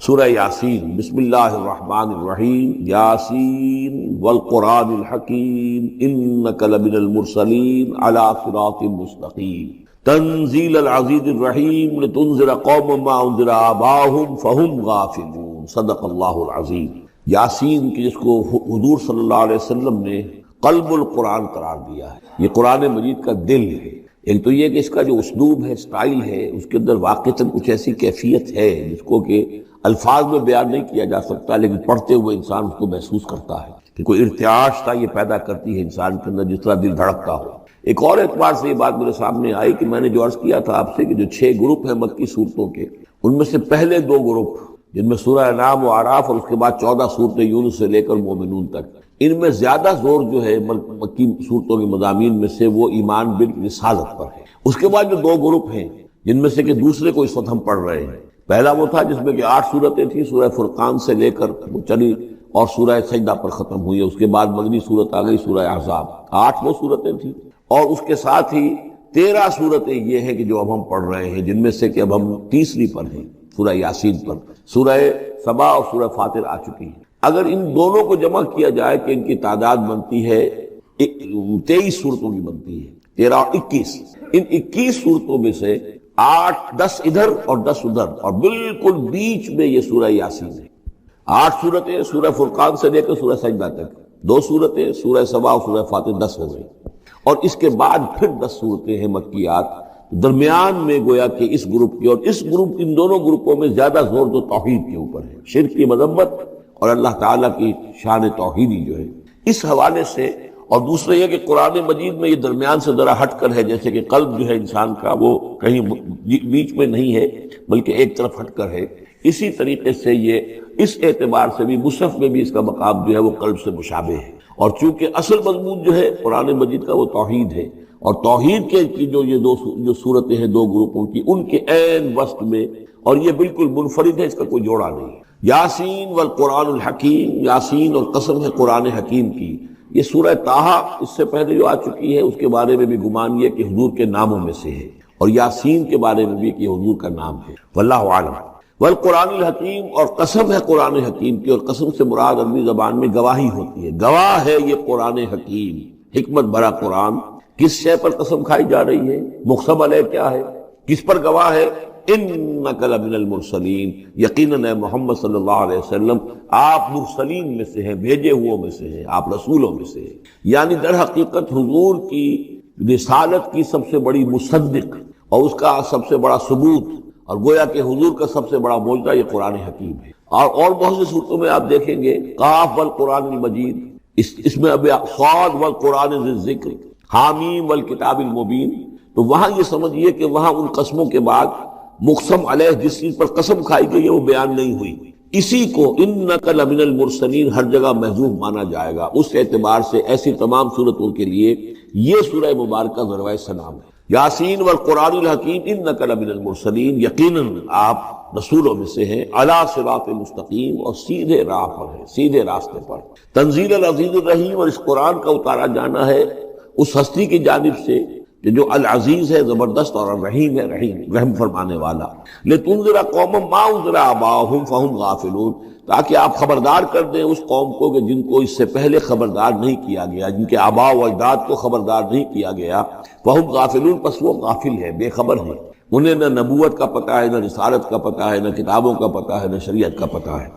سورہ یاسین۔ بسم اللہ الرحمن الرحیم۔ یاسین والقرآن الحکیم انک لمن المرسلین علی صراط مستقیم تنزیل العزیز الرحیم لتنذر قوما ما انذر آباؤہم فہم غافلون۔ صدق اللہ العظیم۔ یاسین کی جس کو حضور صلی اللہ علیہ وسلم نے قلب القرآن قرار دیا ہے، یہ قرآن مجید کا دل ہے۔ ایک تو یہ کہ اس کا جو اسلوب ہے، سٹائل ہے، اس کے اندر واقعتاً کچھ ایسی کیفیت ہے جس کو کہ الفاظ میں بیان نہیں کیا جا سکتا، لیکن پڑھتے ہوئے انسان اس کو محسوس کرتا ہے کہ کوئی ارتعاش تھا یہ پیدا کرتی ہے انسان کے اندر، جس طرح دل دھڑکتا ہو۔ ایک اور اعتبار سے یہ بات میرے سامنے آئی کہ میں نے جو عرض کیا تھا آپ سے کہ جو 6 گروپ ہیں مکی صورتوں کے، ان میں سے پہلے 2 گروپ جن میں سورہ انعام و اعراف اور اس کے بعد 14 صورتیں یونس سے لے کر مومنون تک، ان میں زیادہ زور جو ہے مکی صورتوں کے مضامین میں سے وہ ایمان بالرسالت پر ہے۔ اس کے بعد جو 2 گروپ ہیں جن میں سے کہ دوسرے کو اس وقت ہم پڑھ رہے ہیں، پہلا وہ تھا جس میں کہ 8 صورتیں تھیں، سورہ فرقان سے لے کر وہ چلی اور سورہ سجدہ پر ختم ہوئی، اس کے بعد مدنی صورت آ گئی سورہ احزاب، 8 وہ صورتیں تھیں، اور اس کے ساتھ ہی 13 صورتیں یہ ہیں کہ جو اب ہم پڑھ رہے ہیں، جن میں سے کہ اب ہم تیسری پر ہیں، سورہ یاسین پر۔ سورہ سبا اور سورہ فاطر آ چکی ہے۔ اگر ان دونوں کو جمع کیا جائے کہ ان کی تعداد بنتی ہے 23 صورتوں کی بنتی ہے، 13 اور 21۔ ان 21 صورتوں میں سے 10 ادھر اور 10 ادھر، اور بالکل بیچ میں یہ سورہ یاسین ہے۔ 8 صورتیں سورہ فرقان سے لے کر سورہ سجدہ تک، 2 صورتیں سورہ سبا اور سورہ فاطر، 10 ہو گئی، اور اس کے بعد پھر 10 صورتیں ہیں مکیات۔ درمیان میں گویا کہ اس گروپ کی اور اس گروپ، ان دونوں گروپوں میں زیادہ زور تو توحید کے اوپر ہے، شرک کی مذمت اور اللہ تعالیٰ کی شان توحیدی جو ہے اس حوالے سے۔ اور دوسرا یہ کہ قرآن مجید میں یہ درمیان سے ذرا ہٹ کر ہے، جیسے کہ قلب جو ہے انسان کا وہ کہیں بیچ میں نہیں ہے بلکہ ایک طرف ہٹ کر ہے، اسی طریقے سے یہ اس اعتبار سے بھی مصحف میں بھی اس کا مقام جو ہے وہ قلب سے مشابہ ہے۔ اور چونکہ اصل مضمون جو ہے قرآن مجید کا وہ توحید ہے، اور توحید کی جو دو صورتیں ہیں 2 گروپوں کی، ان کے عین وسط میں، اور یہ بالکل منفرد ہے، اس کا کوئی جوڑا نہیں۔ یاسین والقرآن الحکیم، یاسین اور قسم ہے قرآن حکیم کی۔ یہ سورہ طٰہٰ اس سے پہلے جو آ چکی ہے، اس کے بارے میں بھی گمان یہ کہ حضور کے ناموں میں سے ہے، اور یاسین کے بارے میں بھی کہ حضور کا نام ہے، واللہ اعلم۔ والقرآن الحکیم، اور قسم ہے قرآن حکیم کی، اور قسم سے مراد عربی زبان میں گواہی ہوتی ہے، گواہ ہے یہ قرآن حکیم، حکمت بھرا قرآن۔ کس شے پر قسم کھائی جا رہی ہے؟ مقسم علیہ کیا ہے؟ کس پر گواہ ہے؟ انک لمن المرسلین، یقیناً اے محمد صلی اللہ علیہ وسلم آپ مرسلین میں سے ہیں، بھیجے ہوئوں میں سے ہیں، آپ رسولوں میں سے ہیں۔ یعنی در حقیقت حضور کی رسالت کی سب سے بڑی مصدق اور اس کا سب سے بڑا ثبوت، اور گویا کہ حضور کا سب سے بڑا معجزہ یہ قرآن حکیم ہے۔ اور بہت سی صورتوں میں آپ دیکھیں گے قاف والقرآن المجید، اس میں اب صاد والقرآن ذی الذکر، حامیم والکتاب المبین، تو وہاں یہ سمجھیے کہ وہاں ان قسموں کے بعد مقسم علیہ جس چیز پر قسم کھائی گئی ہے وہ بیان نہیں ہوئی، اسی کو انک لمن المرسلین ہر جگہ محذوف مانا جائے گا۔ اس اعتبار سے ایسی تمام صورتوں کے لیے یہ سورہ مبارکہ ذروۂ سلام ہے۔ یاسین والقرآن الحکیم انک لمن المرسلین، یقیناً آپ رسولوں میں سے ہیں، علی صراط مستقیم، اور سیدھے راہ پر ہیں، سیدھے راستے پر۔ تنزیل العزیز الرحیم، اور اس قرآن کا اتارا جانا ہے اس ہستی کی جانب سے کہ جو العزیز ہے، زبردست، اور الرحیم ہے، رحم فرمانے والا۔ لتنذر قوما ما انذر آباؤہم فہم غافلون، تاکہ آپ خبردار کر دیں اس قوم کو کہ جن کو اس سے پہلے خبردار نہیں کیا گیا، جن کے آباء و اجداد کو خبردار نہیں کیا گیا، فہم غافلون، پس وہ غافل ہے، بے خبر ہے، انہیں نہ نبوت کا پتہ ہے، نہ رسالت کا پتہ ہے، نہ کتابوں کا پتہ ہے، نہ شریعت کا پتہ ہے۔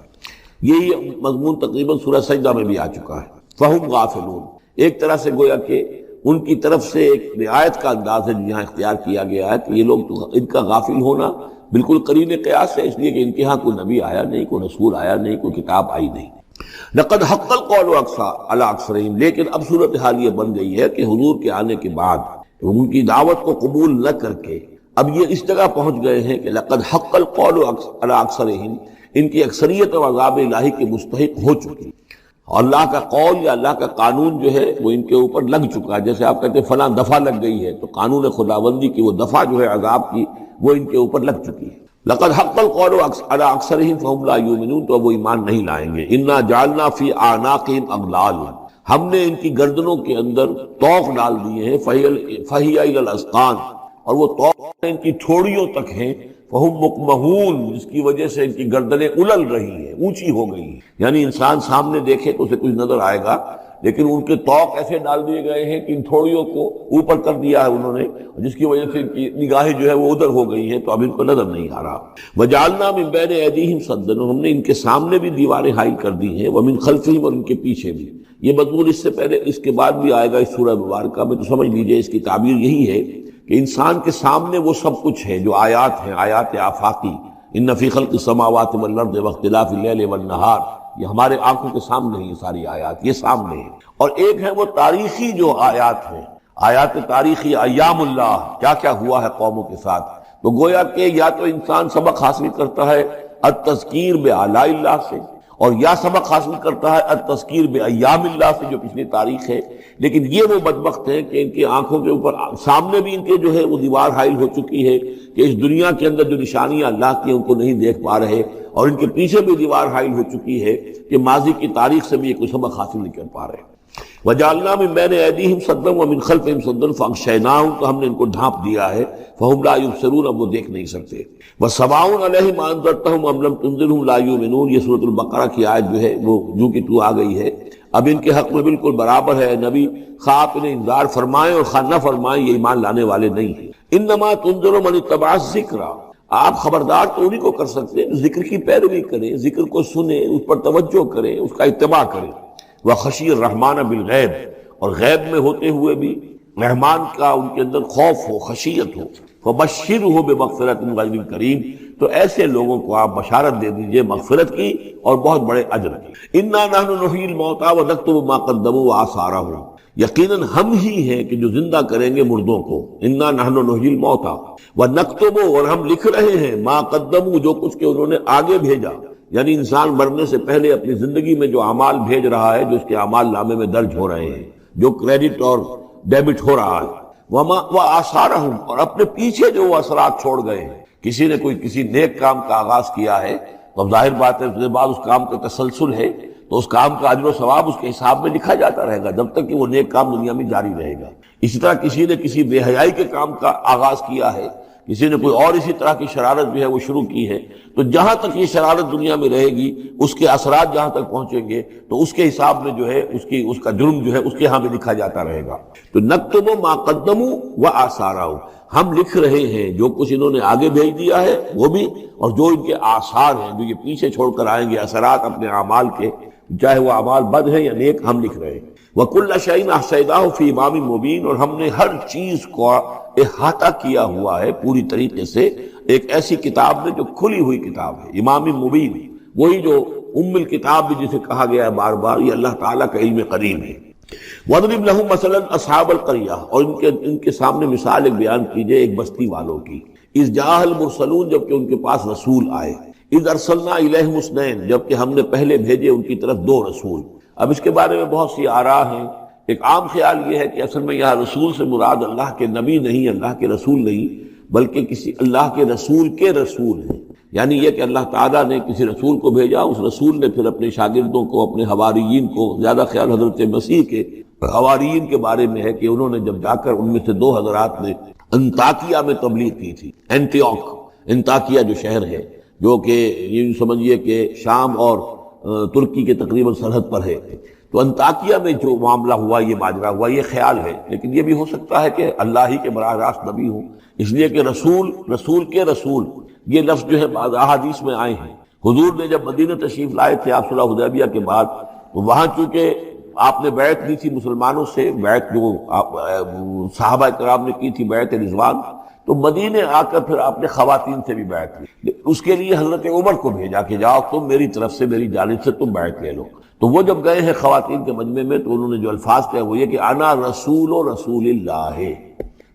یہی مضمون تقریباً سورہ سجدہ میں بھی آ چکا ہے، فہم غافلون۔ ایک طرح سے گویا کہ ان کی طرف سے ایک رعایت کا انداز ہے جہاں اختیار کیا گیا ہے کہ یہ لوگ تو ان کا غافل ہونا بالکل قرین قیاس ہے، اس لیے کہ ان کے ہاں کوئی نبی آیا نہیں، کوئی رسول آیا نہیں، کوئی کتاب آئی نہیں۔ لقد حق القول علی اکثرہم، لیکن اب صورتحال یہ بن گئی ہے کہ حضور کے آنے کے بعد ان کی دعوت کو قبول نہ کر کے اب یہ اس جگہ پہنچ گئے ہیں کہ لقد حق القول علی اکثرہم، ان کی اکثریت اور عذاب الہی کے مستحق ہو چکی، اور اللہ کا قول یا اللہ کا قانون جو ہے وہ ان کے اوپر لگ چکا ہے۔ جیسے آپ کہتے ہیں فلاں دفعہ لگ گئی ہے، تو قانون خداوندی کی وہ دفعہ جو ہے عذاب کی وہ ان کے اوپر لگ چکی ہے۔ لقد حق القول علی اکثرہم فہم لا یؤمنون، تو وہ ایمان نہیں لائیں گے۔ انا جعلنا فی اعناقہم اغلال، ہم نے ان کی گردنوں کے اندر طوق ڈال دیے ہیں، فہی الی الاذقان، اور وہ طوق ان کی ٹھوڑیوں تک ہیں، فہم مقمحون، جس کی وجہ سے ان کی گردنیں الل رہی ہیں، اونچی ہو گئی ہیں. یعنی انسان سامنے دیکھے تو اسے کچھ نظر آئے گا، لیکن ان کے طوق ایسے ڈال دیے گئے ہیں کہ ان تھوڑیوں کو اوپر کر دیا ہے انہوں نے، جس کی وجہ سے ان کی نگاہیں جو ہے وہ ادھر ہو گئی ہیں، تو اب ان کو نظر نہیں آ رہا. وجعلنا من بین ایدیہم سدا، ہم نے ان کے سامنے بھی دیواریں حائل کر دی ہیں، ومن خلفہم، اور ان کے پیچھے بھی. یہ مضمون اس سے پہلے اس کے بعد بھی آئے گا اس سورہ مبارکہ میں، تو سمجھ لیجئے اس کی تعبیر یہی ہے کہ انسان کے سامنے وہ سب کچھ ہے جو آیات ہیں، آیات آفاقی. ان فی خلق السماوات والارض واختلاف اللیل والنہار، یہ ہمارے آنکھوں کے سامنے ہیں، یہ ساری آیات یہ سامنے ہیں. اور ایک ہے وہ تاریخی جو آیات ہیں، آیات تاریخی، ایام اللہ، کیا کیا ہوا ہے قوموں کے ساتھ. تو گویا کہ یا تو انسان سبق حاصل کرتا ہے التذکیر بآلاء اللہ سے، اور یا سبق حاصل کرتا ہے التذکیر بایام اللہ سے جو پچھلی تاریخ ہے. لیکن یہ وہ بدبخت ہیں کہ ان کی آنکھوں کے اوپر سامنے بھی ان کے جو ہے وہ دیوار حائل ہو چکی ہے کہ اس دنیا کے اندر جو نشانیاں اللہ کی ہیں ان کو نہیں دیکھ پا رہے، اور ان کے پیچھے بھی دیوار حائل ہو چکی ہے کہ ماضی کی تاریخ سے بھی یہ کوئی سبق حاصل نہیں کر پا رہے. وجعلنا من بین ایدیہم سدا ومن خلفہم سدا فاغشیناہم، تو ہم نے ان کو ڈھانپ دیا ہے، فہم لا یبصرون، اب وہ دیکھ نہیں سکتے. وسواء علیہم انذرتہم ام لم تنذرہم لا یؤمنون، یہ سورۃ البقرہ کی آیت جو ہے وہ جو کہ تو آ گئی ہے. اب ان کے حق میں بالکل برابر ہے، نبی خواہ آپ انہیں انذار فرمائیں اور خواہ نہ فرمائیں، یہ ایمان لانے والے نہیں ہیں. انما تنذر من اتبع الذکر، آپ خبردار تو انہیں کو کر سکتے ہیں ذکر کی پیروی کریں، ذکر کو سنیں، اس پر توجہ کریں، اس کا اتباع کریں. وخشی الرحمن بالغیب، اور غیب میں ہوتے ہوئے بھی رحمان کا ان کے اندر خوف ہو، خشیت ہو. فبشرہ بمغفرۃ من رب کریم، تو ایسے لوگوں کو آپ بشارت دے دیجئے مغفرت کی اور بہت بڑے اجر کی. انا نحن نحیی الموتى ونکتب ما قدموا وآثارهم، یقیناً ہم ہی ہیں کہ جو زندہ کریں گے مردوں کو. انا نحن نحیی الموتى ونکتب، اور ہم لکھ رہے ہیں ما قدموا، جو کچھ کہ انہوں نے آگے بھیجا. یعنی انسان مرنے سے پہلے اپنی زندگی میں جو اعمال بھیج رہا ہے، جو اس کے اعمال نامے میں درج ہو رہے ہیں، جو کریڈٹ اور ڈیبٹ ہو رہا ہے. وآثارهم، اور اپنے پیچھے جو وہ اثرات چھوڑ گئے ہیں. کسی نے کوئی کسی نیک کام کا آغاز کیا ہے تو ظاہر بات ہے اس کے بعد اس کام کا تسلسل ہے، تو اس کام کا اجر و ثواب اس کے حساب میں لکھا جاتا رہے گا جب تک کہ وہ نیک کام دنیا میں جاری رہے گا. اسی طرح کسی نے کسی بے حیائی کے کام کا آغاز کیا ہے، کسی نے کوئی اور اسی طرح کی شرارت جو ہے وہ شروع کی ہے، تو جہاں تک یہ شرارت دنیا میں رہے گی، اس کے اثرات جہاں تک پہنچیں گے تو اس کے حساب میں جو ہے اس کا جرم جو ہے اس کے ہاں میں لکھا جاتا رہے گا. تو نکتب ما قدموا وآثارهم، ہم لکھ رہے ہیں جو کچھ انہوں نے آگے بھیج دیا ہے وہ بھی، اور جو ان کے آثار ہیں جو یہ پیچھے چھوڑ کر آئیں گے اثرات اپنے اعمال کے، چاہے وہ اعمال بد ہیں یا نیک، ہم لکھ رہے ہیں. وَكُلَّ شَيْءٍ أَحْصَيْنَاهُ فِي إِمَامٍ مُبِينٍ، اور ہم نے ہر چیز کو احاطہ کیا ہوا ہے پوری طریقے سے ایک ایسی کتاب میں جو کھلی ہوئی کتاب ہے. امام مبین، وہی جو ام الکتاب بھی جسے کہا گیا ہے بار بار، یہ اللہ تعالیٰ کا علم قدیم ہے. وَاضْرِبْ لَهُم مَثَلًا أَصْحَابَ الْقَرْيَةِ، اور ان کے سامنے مثال ایک بیان کیجئے ایک بستی والوں کی. اِذْ جَاءَ الْمُرْسَلُونَ، جبکہ ان کے پاس رسول آئے. اِذْ أَرْسَلْنَا إِلَيْهِمُ اثْنَيْنِ، جبکہ ہم نے پہلے بھیجے ان کی طرف دو رسول. اب اس کے بارے میں بہت سی آراء ہیں. ایک عام خیال یہ ہے کہ اصل میں یہاں رسول سے مراد اللہ کے نبی نہیں، اللہ کے رسول نہیں، بلکہ کسی اللہ کے رسول ہیں. یعنی یہ کہ اللہ تعالیٰ نے کسی رسول کو بھیجا، اس رسول نے پھر اپنے شاگردوں کو، اپنے حواریین کو، زیادہ خیال حضرت مسیح کے حواریین کے بارے میں ہے کہ انہوں نے جب جا کر ان میں سے دو حضرات نے انطاکیہ میں تبلیغ کی تھی. انطاکیہ جو شہر ہے، جو کہ یہ سمجھیے کہ شام اور ترکی کے تقریباً سرحد پر ہے، تو انطاکیہ میں جو معاملہ ہوا، یہ ماجرا ہوا، یہ خیال ہے. لیکن یہ بھی ہو سکتا ہے کہ اللہ ہی کے براہ راست نبی ہوں، اس لیے کہ رسول کے رسول یہ لفظ جو ہے بعض احادیث میں آئے ہیں. حضور نے جب مدینہ تشریف لائے تھے آپ صلح حدیبیہ کے بعد، تو وہاں چونکہ آپ نے بیعت لی تھی مسلمانوں سے، بیعت جو صحابہ کرام نے کی تھی بیعت رضوان، تو مدینے آ کر پھر آپ نے خواتین سے بھی بیعت لی. اس کے لیے حضرت عمر کو بھیجا کہ جاؤ تم میری طرف سے، میری جانب سے تم بیعت لے لو. تو وہ جب گئے ہیں خواتین کے مجمع میں، تو انہوں نے جو الفاظ کہے وہ یہ کہ انا رسول اللہ،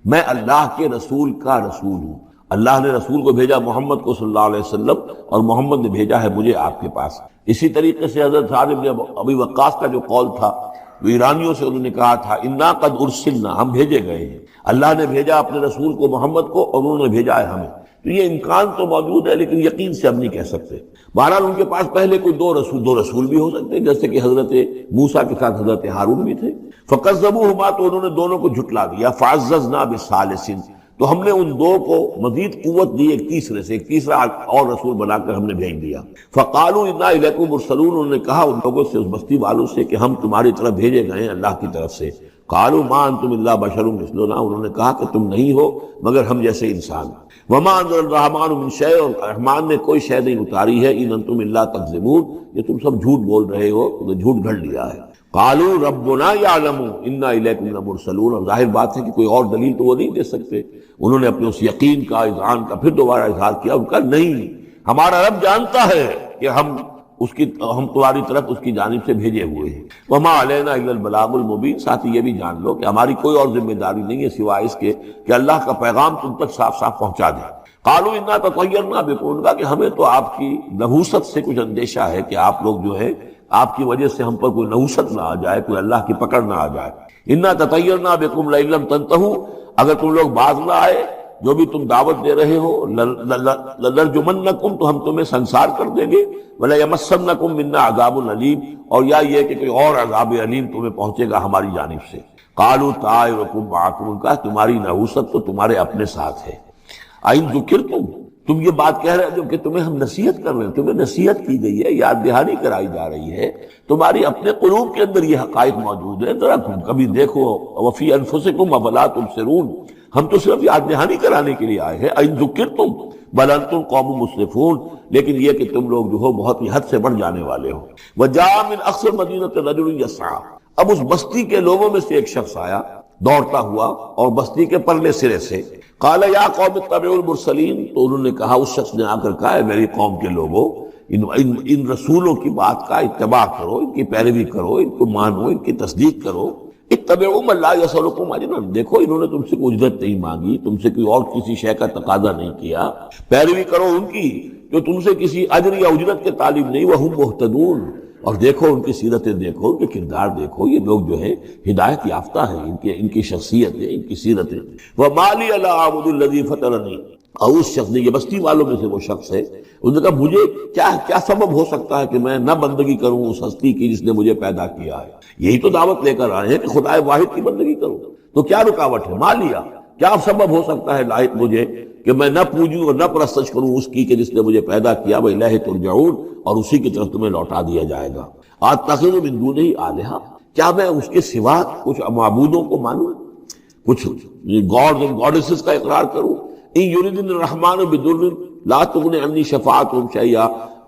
میں اللہ کے رسول کا رسول ہوں. اللہ نے رسول کو بھیجا محمد کو صلی اللہ علیہ وسلم، اور محمد نے بھیجا ہے مجھے آپ کے پاس. اسی طریقے سے حضرت سعد بن ابی وقاص کا جو قول تھا، وہ ایرانیوں سے انہوں نے کہا تھا انا قد ارسلنا، ہم بھیجے گئے ہیں. اللہ نے بھیجا اپنے رسول کو محمد کو، اور انہوں نے بھیجا ہے ہمیں. تو یہ امکان تو موجود ہے، لیکن یقین سے ہم نہیں کہہ سکتے. بہرحال ان کے پاس پہلے کوئی دو رسول بھی ہو سکتے ہیں، جیسے کہ حضرت موسیٰ کے ساتھ حضرت ہارون بھی تھے. فکذبوہما، تو انہوں نے دونوں کو جھٹلا دیا. فعززنا بثالث، تو ہم نے ان دو کو مزید قوت دی ایک تیسرے سے، ایک تیسرا اور رسول بنا کر ہم نے بھیج دیا۔ فقالوا انا الیکم مرسلون، انہوں نے کہا ان لوگوں سے، اس بستی والوں سے، کہ ہم تمہاری طرف بھیجے گئے ہیں اللہ کی طرف سے۔ قالوا ما انتم الا بشر مثلنا، انہوں نے کہا کہ تم نہیں ہو مگر ہم جیسے انسان۔ وما انزل الرحمن من شیء، اور رحمان نے کوئی شے نہیں اتاری ہے، ان انتم الا تکذبون، یہ تم سب جھوٹ بول رہے ہو، تو جھوٹ گھڑ لیا ہے۔ قالوا ربنا یعلم انا الیکم لمرسلون، اور ظاہر بات ہے کہ کوئی اور دلیل تو وہ نہیں دے سکتے۔ انہوں نے اپنے اس یقین کا، اذعان کا پھر دوبارہ اظہار کیا، ان کا نہیں، ہمارا رب جانتا ہے کہ ہم تمہاری طرف اس کی جانب سے بھیجے ہوئے ہیں۔ وما علینا الا البلاغ المبین، ساتھ ہی یہ بھی جان لو کہ ہماری کوئی اور ذمہ داری نہیں ہے سوائے اس کے کہ اللہ کا پیغام تم تک صاف صاف پہنچا دیں۔ قالوا انا تطیرنا بکم، کہ ہمیں تو آپ کی نحوست سے کچھ اندیشہ ہے کہ آپ لوگ جو ہے آپ کی وجہ سے ہم پر کوئی نحوست نہ آ جائے، کوئی اللہ کی پکڑ نہ آ جائے۔ انا تطیرنا بکم لئن لم تنتہوا، اگر تم لوگ باز نہ آئے جو بھی تم دعوت دے رہے ہو، لنرجمنکم، تو ہم تمہیں سنسار کر دیں گے، ولیمسنکم منا عذاب علیم، اور یا یہ کہ کوئی اور عذاب علیم تمہیں پہنچے گا ہماری جانب سے۔ قالوا طائرکم معکم، کہا تمہاری نحوست تو تمہارے اپنے ساتھ ہے۔ این ذکرتم، تم یہ بات کہہ رہے ہو کہ تمہیں ہم نصیحت کر رہے ہیں، تمہیں نصیحت کی گئی ہے، یاد دہانی کرائی جا رہی ہے، تمہاری اپنے قلوب کے اندر یہ حقائق موجود ہیں، ذرا تم کبھی دیکھو۔ وفی انفسکم افلا تبصرون، ہم تو صرف یاد دہانی کرانے کے لیے آئے ہیں۔ این ذکرتم بل انتم قوم مسرفون، لیکن یہ کہ تم لوگ جو ہو بہت ہی حد سے بڑھ جانے والے ہو۔ وجاء من اقصى المدینة رجل یسعى، اب اس بستی کے لوگوں میں سے ایک شخص آیا دوڑتا ہوا، اور بستی کے پرلے سرے سے۔ قال یا قوم اتبعوا المرسلین، تو انہوں نے کہا، اس شخص نے آ کر کہا، ہے میری قوم کے لوگوں، ان رسولوں کی بات کا اتباع کرو، ان کی پیروی کرو، ان کو مانو، ان کی تصدیق کرو۔ اتبعوا من لا یسألکم اجرا، دیکھو انہوں نے تم سے کوئی اجرت نہیں مانگی، تم سے کوئی اور کسی شے کا تقاضا نہیں کیا، پیروی کرو ان کی جو تم سے کسی اجر یا اجرت کے طالب نہیں، وہم مہتدون، اور دیکھو ان کی سیرتیں، دیکھو ان کے کردار، دیکھو یہ لوگ جو ہے ہدایت یافتہ ہیں، ان کی شخصیتیں، ان کی سیرتیں۔ وَمَا لِيَ لَا أَعْبُدُ الَّذِي فَطَرَنِي، اور اس شخص نے، یہ بستی والوں میں سے وہ شخص ہے، اس نے کہا مجھے کیا سبب ہو سکتا ہے کہ میں نہ بندگی کروں اس ہستی کی جس نے مجھے پیدا کیا ہے؟ یہی تو دعوت لے کر آئے ہیں کہ خدا واحد کی بندگی کروں، تو کیا رکاوٹ ہے؟ مالیا، کیا سبب ہو سکتا ہے لائق مجھے کہ میں نہ پوجوں اور نہ پرستش کروں اس کی کہ جس نے مجھے پیدا کیا، وَإِلَيْهِ تُرْجَعُونَ، اور اسی کی طرف تمہیں لوٹا دیا جائے گا۔ أَتَّخِذُ مِن دُونِهِ آلِهَةً، کیا میں اس کے سوا کچھ معبودوں کو مانوں، کچھ گاڈز اور گاڈیسز کا اقرار کروں؟ إِن يُرِدْنِ الرَّحْمَنُ بِضُرٍّ لَا تُغْنِ عَنِّي شَفَاعَتُهُمْ شَيْئًا،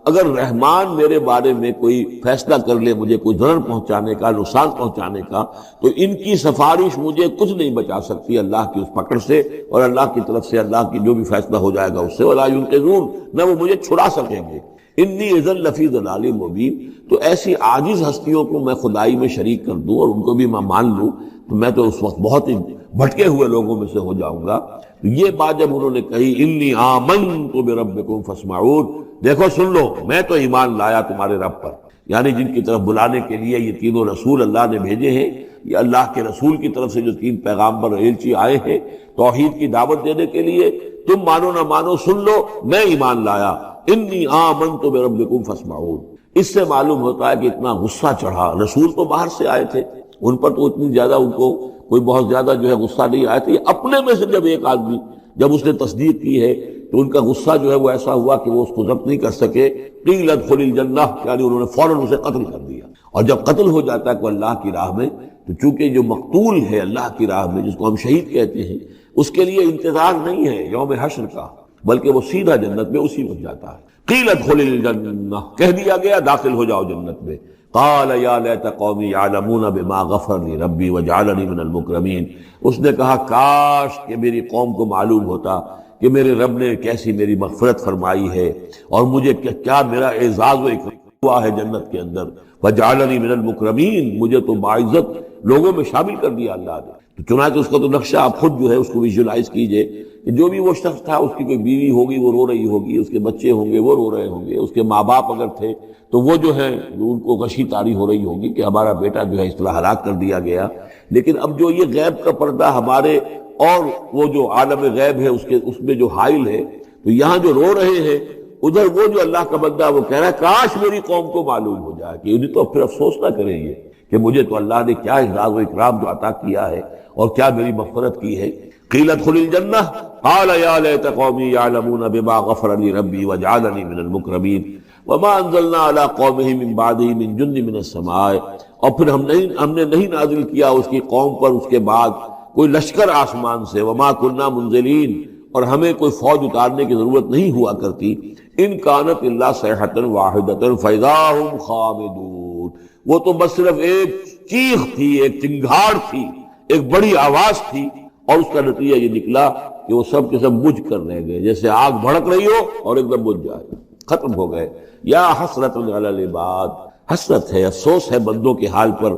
اگر رحمان میرے بارے میں کوئی فیصلہ کر لے، مجھے کوئی ضرر پہنچانے کا، نقصان پہنچانے کا، تو ان کی سفارش مجھے کچھ نہیں بچا سکتی اللہ کی اس پکڑ سے، اور اللہ کی طرف سے اللہ کی جو بھی فیصلہ ہو جائے گا اس سے، وَلَا يُنقِذُونَ، نہ وہ مجھے چھڑا سکیں گے۔ انی اذا لفی ضلال مبین، تو ایسی عاجز ہستیوں کو میں خدائی میں شریک کر دوں اور ان کو بھی میں مان لوں تو میں تو اس وقت بہت ہی بھٹکے ہوئے لوگوں میں سے ہو جاؤں گا۔ یہ بات جب انہوں نے کہی، انی آمنت بربکم فاسمعون، دیکھو سن لو، میں تو ایمان لایا تمہارے رب پر، یعنی جن کی طرف بلانے کے لیے یہ تینوں رسول اللہ نے بھیجے ہیں، یہ اللہ کے رسول کی طرف سے جو تین پیغامبر ایلچی آئے ہیں توحید کی دعوت دینے کے لیے، تم مانو نہ مانو سن لو، میں ایمان لایا۔ انی آمنت بربکم فاسمعون، اس سے معلوم ہوتا ہے کہ اتنا غصہ چڑھا، رسول تو باہر سے آئے تھے، ان پر تو اتنی زیادہ ان کو کوئی بہت زیادہ جو ہے غصہ نہیں آیا تھا، یہ اپنے میں سے جب ایک آدمی جب اس نے تصدیق کی ہے تو ان کا غصہ جو ہے وہ ایسا ہوا کہ وہ اس کو ضبط نہیں کر سکے، قیل ادخل الجنہ، یعنی انہوں نے فوراً اسے قتل کر دیا۔ اور جب قتل ہو جاتا ہے کوئی اللہ کی راہ میں، تو چونکہ جو مقتول ہے اللہ کی راہ میں، جس کو ہم شہید کہتے ہیں، اس کے لیے انتظار نہیں ہے یوم حشر کا، بلکہ وہ سیدھا جنت میں اسی وقت جاتا ہے۔ قیل ادخل الجنہ، کہہ دیا گیا داخل ہو جاؤ جنت میں۔ قال یا لیت قومی یعلمون بما غفر لی ربی وجعلنی من المکرمین، اس نے کہا کاش کہ میری قوم کو معلوم ہوتا کہ میرے رب نے کیسی میری مغفرت فرمائی ہے اور مجھے کیا میرا اعزاز و اکرام ہوا ہے جنت کے اندر، وجعلنی من المکرمین، مجھے تو باعزت لوگوں میں شامل کر دیا اللہ نے۔ تو چنانچہ اس کا تو نقشہ آپ خود جو ہے اس کو ویژولائز کیجئے کہ جو بھی وہ شخص تھا، اس کی کوئی بیوی ہوگی وہ رو رہی ہوگی، اس کے بچے ہوں گے وہ رو رہے ہوں گے، اس کے ماں باپ اگر تھے تو وہ جو ہے ان کو غشی طاری ہو رہی ہوگی کہ ہمارا بیٹا جو ہے اس طرح ہلاک کر دیا گیا۔ لیکن اب جو یہ غیب کا پردہ ہمارے اور وہ جو عالم غیب ہے اس میں جو حائل ہے، تو یہاں جو رو رہے ہیں، ادھر وہ جو اللہ کا بندہ وہ کہہ رہا ہے کاش میری قوم کو معلوم ہو جائے، کہ انہیں تو پھر افسوس نہ کریں یہ کہ مجھے تو اللہ نے کیا اعزاز و اکرام جو عطا کیا ہے اور کیا میری مغفرت کی ہے۔ قیل ادخل الجنہ قال یا لیت قومی یعلمون بما غفر لی ربی وجعلنی من المکرمین وما انزلنا علی قومہ من بعدہ من جند من السماء، اور پھر ہم نے نہیں نازل کیا اس کی قوم پر اس کے بعد کوئی لشکر آسمان سے، وما کننا منزلین، اور ہمیں کوئی فوج اتارنے کی ضرورت نہیں ہوا کرتی، ان کانت الا صیحۃ واحدۃ فاذا ہم خامدون، وہ تو بس صرف ایک چیخ تھی، ایک چنگھاڑ تھی، ایک بڑی آواز تھی، اور اس کا نتیجہ یہ نکلا کہ وہ سب کے سب بجھ کر رہ گئے، جیسے آگ بھڑک رہی ہو اور ایک دم بجھ جائے، ختم ہو گئے۔ یا حسرۃ علی العباد، حسرت ہے، افسوس ہے بندوں کے حال پر،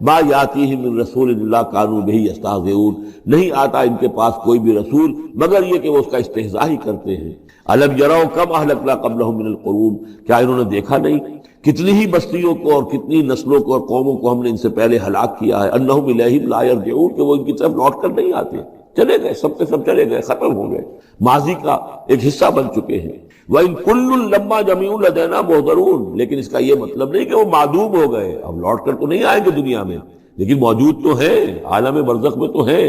ما یاتیہم من رسول الا کانوا بہ یستہزئون، نہیں آتا ان کے پاس کوئی بھی رسول مگر یہ کہ وہ اس کا استہزاء ہی کرتے ہیں۔ الم یروا کم اہلکنا قبلہم من القرون، کیا انہوں نے دیکھا نہیں کتنی ہی بستیوں کو اور کتنی نسلوں کو اور قوموں کو ہم نے ان سے پہلے ہلاک کیا ہے، انہم الیہم لا یرجعون، کہ وہ ان کی طرف لوٹ کر نہیں آتے، چلے گئے، سب کے سب چلے گئے، ختم ہو گئے، ماضی کا ایک حصہ بن چکے ہیں۔ وَإِن كُلٌّ لَمَّا جَمِيعٌ لَدَيْنَا مُحْضَرُونَ، لیکن اس کا یہ مطلب نہیں کہ وہ معدوم ہو گئے، اب لوٹ کر تو نہیں آئیں گے دنیا میں، لیکن موجود تو ہیں، عالم برزخ میں تو ہیں،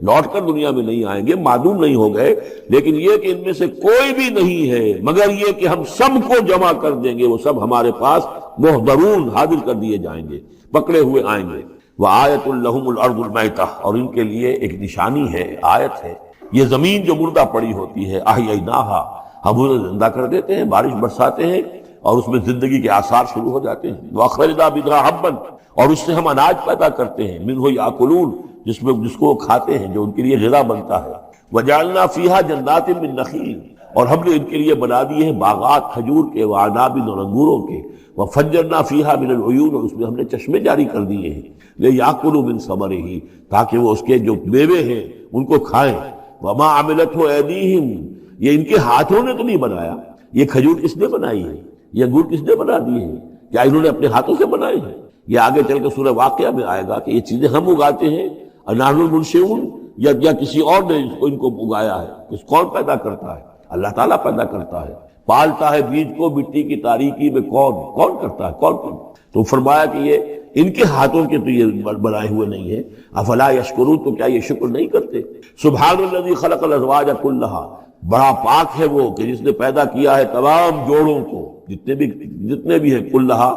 لوٹ کر دنیا میں نہیں آئیں گے، معدوم نہیں ہو گئے، لیکن یہ کہ ان میں سے کوئی بھی نہیں ہے مگر یہ کہ ہم سب کو جمع کر دیں گے، وہ سب ہمارے پاس محضرون، حاضر کر دیے جائیں گے، پکڑے ہوئے آئیں گے۔ وَآیَةٌ لَهُمُ الْأَرْضُ الْمَيْتَةُ، اور ان کے لیے ایک نشانی ہے، آیت ہے، یہ زمین جو مردہ پڑی ہوتی ہے، أَحْيَيْنَاهَا، ہم اسے زندہ کر دیتے ہیں، بارش برساتے ہیں اور اس میں زندگی کے آثار شروع ہو جاتے ہیں۔ وَأَخْرَجْنَا بِهَا حَبًّا، اور اس سے ہم اناج پیدا کرتے ہیں، مِنْهُ يَأْكُلُونَ، جس کو وہ کھاتے ہیں، جو ان کے لیے غذا بنتا ہے۔ وَجَعَلْنَا فِيهَا جَنَّاتٍ مِّن نَخِيلٍ، اور ہم نے ان کے لیے بنا دیے ہیں باغات کھجور کے، وَأَعْنَابٍ، اور انگوروں کے، وَفَجَّرْنَا فِيهَا مِنَ الْعُيُونِ، اور اس میں ہم نے چشمے جاری کر دیے ہیں، لِيَأْكُلُوا مِن ثَمَرِهِ، تاکہ وہ اس کے جو میوے ہیں ان کو کھائیں۔ وَمَا عَمِلَتْهُ أَيْدِيهِمْ، یہ ان کے ہاتھوں نے تو نہیں بنایا، یہ کھجور کس نے بنائی ہے، یہ انگور کس نے بنا دیے ہیں، کیا انہوں نے اپنے ہاتھوں سے بنائے ہیں؟ یہ آگے چل کے سورہ واقعہ میں آئے گا کہ یہ چیزیں ہم اگاتے ہیں، نحن المنشئون، یا کسی اور نے ان کو اگایا ہے، کون پیدا کرتا ہے؟ اللہ تعالیٰ پیدا کرتا ہے، پالتا ہے بیج کو مٹی کی تاریکی میں، کون کرتا ہے، کون؟ تو فرمایا کہ یہ ان کے ہاتھوں کے تو یہ بنائے ہوئے نہیں ہے۔ افلا یشکرون، تو کیا یہ شکر نہیں کرتے؟ سبحان الذی خلق الازواج کلھا، بڑا پاک ہے وہ کہ جس نے پیدا کیا ہے تمام جوڑوں کو، جتنے بھی ہیں، کلھا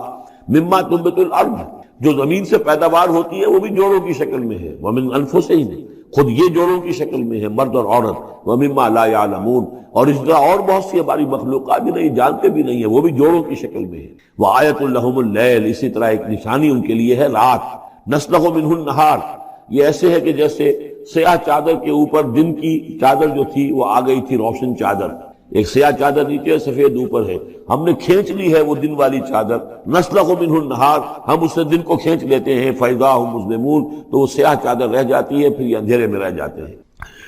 مما تنبت الارض، جو زمین سے پیداوار ہوتی ہے وہ بھی جوڑوں کی شکل میں ہے، ومن انفسہم، خود یہ جوڑوں کی شکل میں ہے، مرد اور عورت، ومما لا یعلمون، اور اس طرح اور بہت سی ہماری مخلوقات بھی نہیں جانتے بھی نہیں ہے، وہ بھی جوڑوں کی شکل میں ہے۔ وآیۃ لہم اللیل، اسی طرح ایک نشانی ان کے لیے ہے رات، نسلخ منہ النہار، یہ ایسے ہے کہ جیسے سیاہ چادر کے اوپر دن کی چادر جو تھی وہ آ گئی تھی روشن چادر، ایک سیاہ چادر نیچے سفید اوپر ہے، ہم نے کھینچ لی ہے وہ دن والی چادر، نسلخ منہ النہار، ہم اس سے دن کو کھینچ لیتے ہیں، فاذا ہم مظلمون، تو وہ سیاہ چادر رہ جاتی ہے، پھر یہ اندھیرے میں رہ جاتے ہیں۔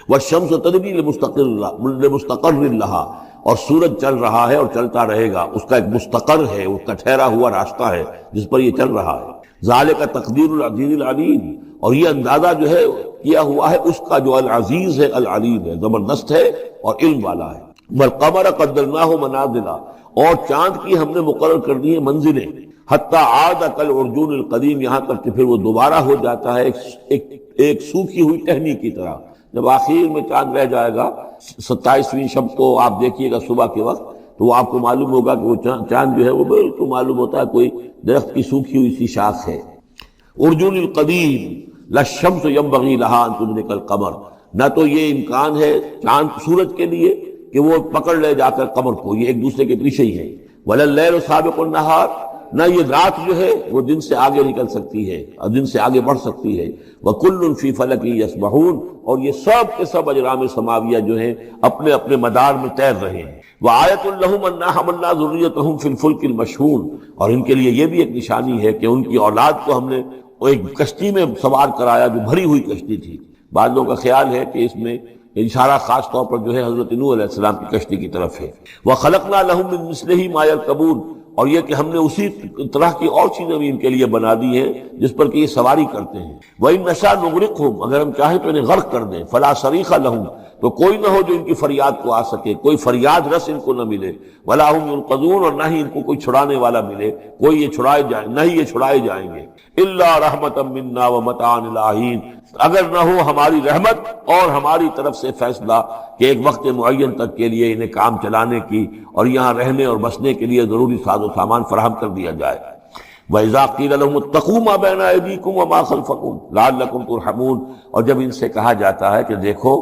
والشمس تجری لمستقر لہا، اور سورج چل رہا ہے اور چلتا رہے گا، اس کا ایک مستقر ہے، اس کا ٹھہرا ہوا راستہ ہے جس پر یہ چل رہا ہے۔ ذالک تقدیر العزیز العلیم، اور یہ اندازہ جو ہے کیا ہوا ہے اس کا جو العزیز ہے، العلیم ہے، زبردست ہے اور علم والا ہے۔ والقمر قدرناہ منازل، اور چاند کی ہم نے مقرر کر دی ہیں منزلیں، حتی عاد کالعرجون القدیم، یہاں تک کہ پھر وہ دوبارہ ہو جاتا ہے ایک سوکھی ہوئی ٹہنی کی طرح۔ جب آخر میں چاند رہ جائے گا 27ویں شب کو آپ دیکھیے گا صبح کے وقت، تو وہ آپ کو معلوم ہوگا کہ وہ چاند جو ہے وہ بالکل معلوم ہوتا ہے کوئی درخت کی سوکھی ہوئی سی شاخ ہے۔ ارجون القدیم لا الشمس ينبغي لها ان تدرك القمر، نہ تو یہ امکان ہے چاند سورج کے لیے کہ وہ پکڑ لے جا کر قمر کو، یہ ایک دوسرے کے پیچھے ہی ہے۔ ولا الليل سابق النهار، نہ یہ رات جو ہے وہ دن سے آگے نکل سکتی ہے اور دن سے آگے بڑھ سکتی ہے۔ وَكُلٌّ فِي فَلَكٍ يَسْبَحُونَ، اور یہ سب کے سب اجرام سماویہ جو ہیں اپنے اپنے مدار میں تیر رہے ہیں۔ وَآیَةٌ لَهُمْ أَنَّا حَمَلْنَا ذُرِّيَّتَهُمْ فِي الْفُلْكِ الْمَشْحُونِ، اور ان کے لیے یہ بھی ایک نشانی ہے کہ ان کی اولاد کو ہم نے ایک کشتی میں سوار کرایا جو بھری ہوئی کشتی تھی۔ بعض لوگوں کا خیال ہے کہ اس میں اشارہ خاص طور پر جو ہے حضرت نوح علیہ السلام کی کشتی کی طرف ہے۔ وَخَلَقْنَا لَهُم مِّن مِّثْلِهِ مَا يَرْكَبُونَ، اور یہ کہ ہم نے اسی طرح کی اور چیزیں بھی ان کے لیے بنا دی ہیں جس پر کہ یہ سواری کرتے ہیں۔ وَإِن نَّشَأْ نُغْرِقْهُمْ، اگر ہم چاہیں تو انہیں غرق کر دیں، فَلَا صَرِيخَ لَهُمْ، تو کوئی نہ ہو جو ان کی فریاد کو آ سکے، کوئی فریاد رس ان کو نہ ملے، وَلَا هُمْ يُنقَذُونَ، اور نہ ہی ان کو کوئی چھڑانے والا ملے، کوئی یہ چھڑائے جائیں، نہ ہی یہ چھڑائے جائیں گے۔ الا رحمتا منا ومتاعا الی حین، اگر نہ ہو ہماری رحمت اور ہماری طرف سے فیصلہ کہ ایک وقت معین تک کے لیے انہیں کام چلانے کی اور یہاں رہنے اور بسنے کے لیے ضروری ساز و سامان فراہم کر دیا جائے۔ وَإِذَا قِيلَ لَهُمُ اتَّقُوا مَا بَيْنَ أَيْدِيكُمْ وَمَا خَلْفَكُمْ لَعَلَّكُمْ تُرْحَمُونَ، اور جب ان سے کہا جاتا ہے کہ دیکھو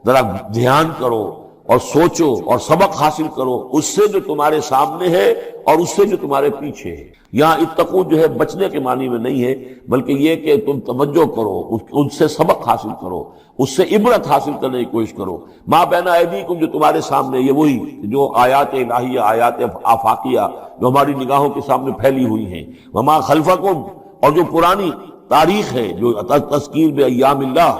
ذرا دھیان کرو اور سوچو اور سبق حاصل کرو اس سے جو تمہارے سامنے ہے اور اس سے جو تمہارے پیچھے ہے۔ یہاں اتقو جو ہے بچنے کے معنی میں نہیں ہے، بلکہ یہ کہ تم توجہ کرو، ان سے سبق حاصل کرو، اس سے عبرت حاصل کرنے کی کوشش کرو۔ ما بین ایدیکم، جو تمہارے سامنے، یہ وہی جو آیات الہیہ، آیات آفاقیہ جو ہماری نگاہوں کے سامنے پھیلی ہوئی ہیں، وما خلفکم، اور جو پرانی تاریخ ہے جو تذکیر بایام اللہ،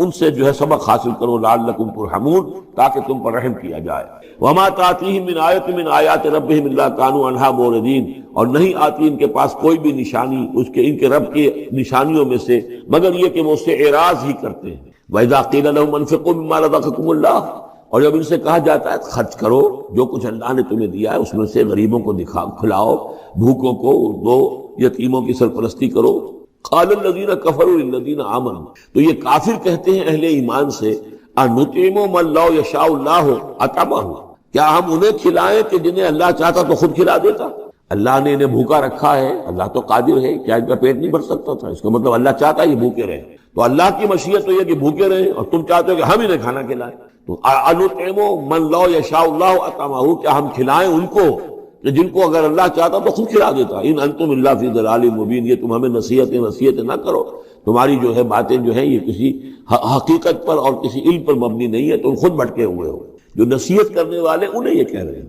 ان سے جو ہے سبق حاصل کرو، لعلکم ترحمون، تاکہ تم پر رحم کیا جائے۔ وما تاتیہم من آیۃ من آیات ربہم الا کانوا عنہا معرضین، اور نہیں آتی ان کے پاس کوئی بھی نشانی اس کے ان کے رب کی نشانیوں میں سے مگر یہ کہ وہ اس سے اعراض ہی کرتے ہیں۔ وَإِذَا قِيلَ لَهُمْ انفقوا مما رزقكم اللہ، اور جب ان سے کہا جاتا ہے خرچ کرو جو کچھ اللہ نے تمہیں دیا ہے اس میں سے، غریبوں کو کھلاؤ، بھوکوں کو دو، یتیموں کی سرپرستی کرو۔ قال الذین کفروا للذین آمنوا، تو یہ کافر کہتے ہیں اہل ایمان سے، انطعم من لو یشاء اللہ اطعمہ، کیا ہم انہیں کھلائیں کہ جنہیں اللہ چاہتا تو خود کھلا دیتا؟ اللہ نے انہیں بھوکا رکھا ہے، اللہ تو قادر ہے، کیا ان کا پیٹ نہیں بھر سکتا تھا؟ اس کا مطلب اللہ چاہتا ہے یہ بھوکے رہیں، تو اللہ کی مشیت تو یہ کہ بھوکے رہیں، اور تم چاہتے ہو کہ ہم انہیں کھانا کھلائیں۔ تو انطعم من لو یشاء اللہ اطعمہ، کیا ہم کھلائیں ان کو کہ جن کو اگر اللہ چاہتا تو خود کھلا دیتا؟ ان انتم الا فی ضلال مبین، یہ تم ہمیں نصیحتیں نہ کرو، تمہاری جو ہے باتیں جو ہیں یہ کسی حقیقت پر اور کسی علم پر مبنی نہیں ہے، تم خود بھٹکے ہوئے ہو۔ جو نصیحت کرنے والے انہیں یہ کہہ رہے ہیں۔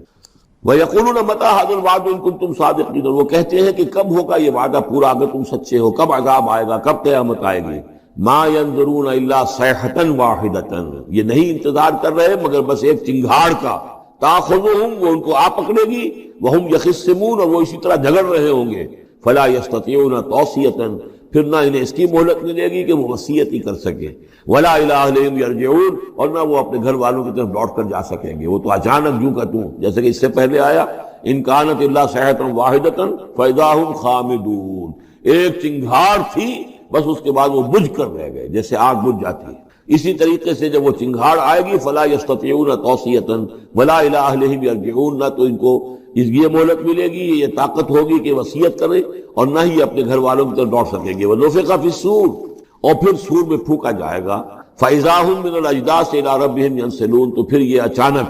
وَيَقُولُونَ مَتَىٰ هَٰذَا الْوَعْدُ إِن كُنتُمْ صَادِقِينَ، اور وہ کہتے ہیں کہ کب ہوگا یہ وعدہ پورا اگر تم سچے ہو، کب عذاب آئے گا، کب قیامت آئے گی۔ مَا يَنظُرُونَ إِلَّا صَيْحَةً وَاحِدَةً، یہ نہیں انتظار کر رہے مگر بس ایک چنگھاڑ کا، تَأْخُذُهُمْ، وہ ان کو آ پکڑے گی، وَهُمْ يَخِصِّمُونَ، اور وہ اسی طرح جھگڑ رہے ہوں گے، فَلَا يَسْتَطِيعُونَ تَوْصِيَةً، پھر نہ انہیں اس کی مہلت ملے گی کہ وہ وصیت ہی کر سکے، وَلَا إِلَىٰ أَهْلِهِمْ يَرْجِعُونَ، اور نہ وہ اپنے گھر والوں کی طرف لوٹ کر جا سکیں گے۔ وہ تو اچانک یوں کا توں، جیسے کہ اس سے پہلے آیا ان کانت الا صیحۃ واحدۃ فاذا هم خامدون، ایک چنگھاڑ تھی بس اس کے بعد وہ بجھ کر رہ گئے، جیسے آگ بجھ جاتی ہے۔ اسی طریقے سے جب وہ چنگھاڑ آئے گی فلا یستطیعون توصیۃ ولا الی اہلہم یرجعون، نہ تو ان کو یہ مہلت ملے گی، یہ طاقت ہوگی کہ وصیت کریں، اور نہ ہی اپنے گھر والوں کی طرف لوٹ سکیں گے۔ ونفخ فی الصور، اور پھر سور میں پھونکا جائے گا، فاذا هم من الاجداث الى ربهم ينسلون، تو پھر یہ اچانک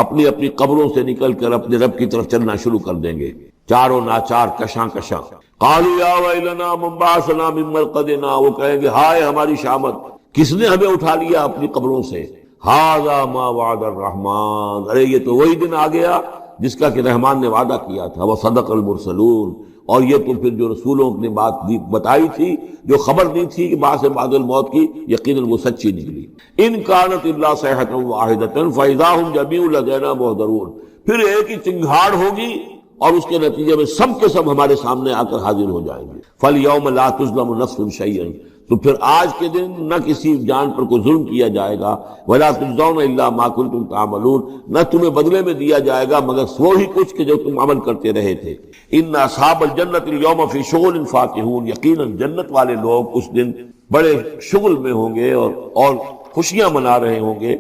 اپنی اپنی قبروں سے نکل کر اپنے رب کی طرف چلنا شروع کر دیں گے، چاروں ناچار کشاں کشاں۔ قالوا یا ویلنا من بعثنا من مرقدنا، وہ کہیں گے ہائے ہماری شامت، کس نے ہمیں اٹھا لیا اپنی قبروں سے؟ ھذا ما وعد الرحمن، ارے یہ تو وہی دن آ گیا جس کا کہ رحمان نے وعدہ کیا تھا، وصدق المرسلون، اور یہ تو پھر جو رسولوں نے بات بتائی تھی، جو خبر دی تھی کہ بعث بعد الموت کی، یقیناً وہ سچی نکلی۔ ان کانت الا صیحۃ واحدۃ فاذا هم جميع لدینا محضرون، پھر ایک ہی چنگھاڑ ہوگی اور اس کے نتیجے میں سب کے سب ہمارے سامنے آ کر حاضر ہو جائیں گے۔ فَالْيَوْمَ لَا تُظْلَمُ نَفْسٌ شَيْئًا، تو پھر آج کے دن نہ کسی جان پر کوئی ظلم کیا جائے گا، وَلَا تُجْزَوْنَ إِلَّا مَا كُنتُمْ تَعْمَلُونَ، نہ تمہیں بدلے میں دیا جائے گا مگر وہی کچھ کہ جو تم عمل کرتے رہے تھے۔ إِنَّ أَصْحَابَ الْجَنَّةِ الْيَوْمَ فِي شُغُلٍ فَاكِهُونَ، یقیناً جنت والے لوگ اس دن بڑے شغل میں ہوں گے اور خوشیاں منا رہے ہوں گے،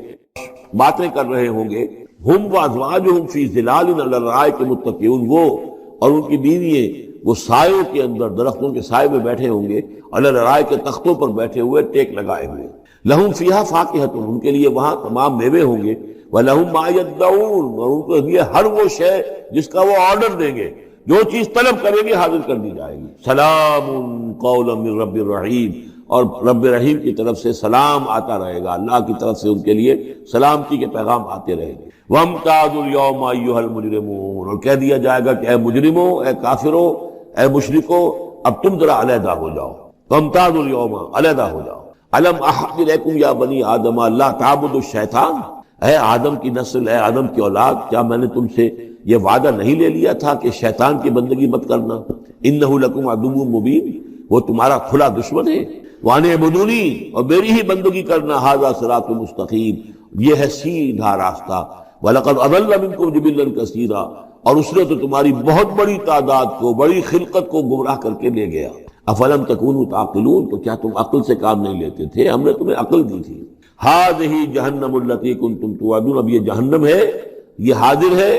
باتیں کر رہے ہوں گے۔ ہم وازواجہم فی ظلال علی الارائک متکئون، وہ اور ان کی بیوییں وہ سایوں کے اندر، درختوں کے سائے میں بیٹھے ہوں گے، علی الارائک کے تختوں پر بیٹھے ہوئے، ٹیک لگائے ہوئے۔ لہم فیہا فاکہۃ، ان کے لیے وہاں تمام میوے ہوں گے، ولہم ما یدعون، اور ان کے لیے ہر وہ شے جس کا وہ آرڈر دیں گے، جو چیز طلب کریں گے حاضر کر دی جائے گی۔ سلام قولا من رب الرحیم، اور رب رحیم کی طرف سے سلام آتا رہے گا، اللہ کی طرف سے ان کے لیے سلامتی کے پیغام آتے رہے گے۔ وَامْتَازُوا الْيَوْمَ أَيُّهَا الْمُجْرِمُونَ، اور کہہ دیا جائے گا کہ اے مجرموں، اے کافروں، اے مشرکوں، اب تم ذرا علیحدہ ہو جاؤ۔ وَامْتَازُوا الْيَوْمَ، علیحدہ ہو جاؤ۔ أَلَمْ أَعْهَدْ إِلَيْكُمْ يَا بَنِي آدَمَ أَلَّا تَعْبُدُوا الشَّيْطَانَ، اے آدم کی نسل، اے آدم کی اولاد، کیا میں نے تم سے یہ وعدہ نہیں لے لیا تھا کہ شیطان کی بندگی مت کرنا؟ إِنَّهُ لَكُمْ عَدُوٌّ مُبِينٌ، وہ تمہارا کھلا دشمن ہے۔ وَأَنِ اعْبُدُونِي، اور میری ہی بندگی کرنا، هَذَا صِرَاطٌ مُسْتَقِيمٌ، یہ ہے سیدھا راستہ۔ وَلَقَدْ أَضَلَّ مِنكُمْ جِبِلًّا كَثِيرًا، اور اس نے تو تمہاری بہت بڑی تعداد کو، بڑی خلقت کو گمراہ کر کے لے گیا۔ افلم تکونوا تعقلون، تو کیا تم عقل سے کام نہیں لیتے تھے؟ ہم نے تمہیں عقل دی تھی. ہذہ جہنم التی کنتم توعدون، اب یہ جہنم ہے، یہ حاضر ہے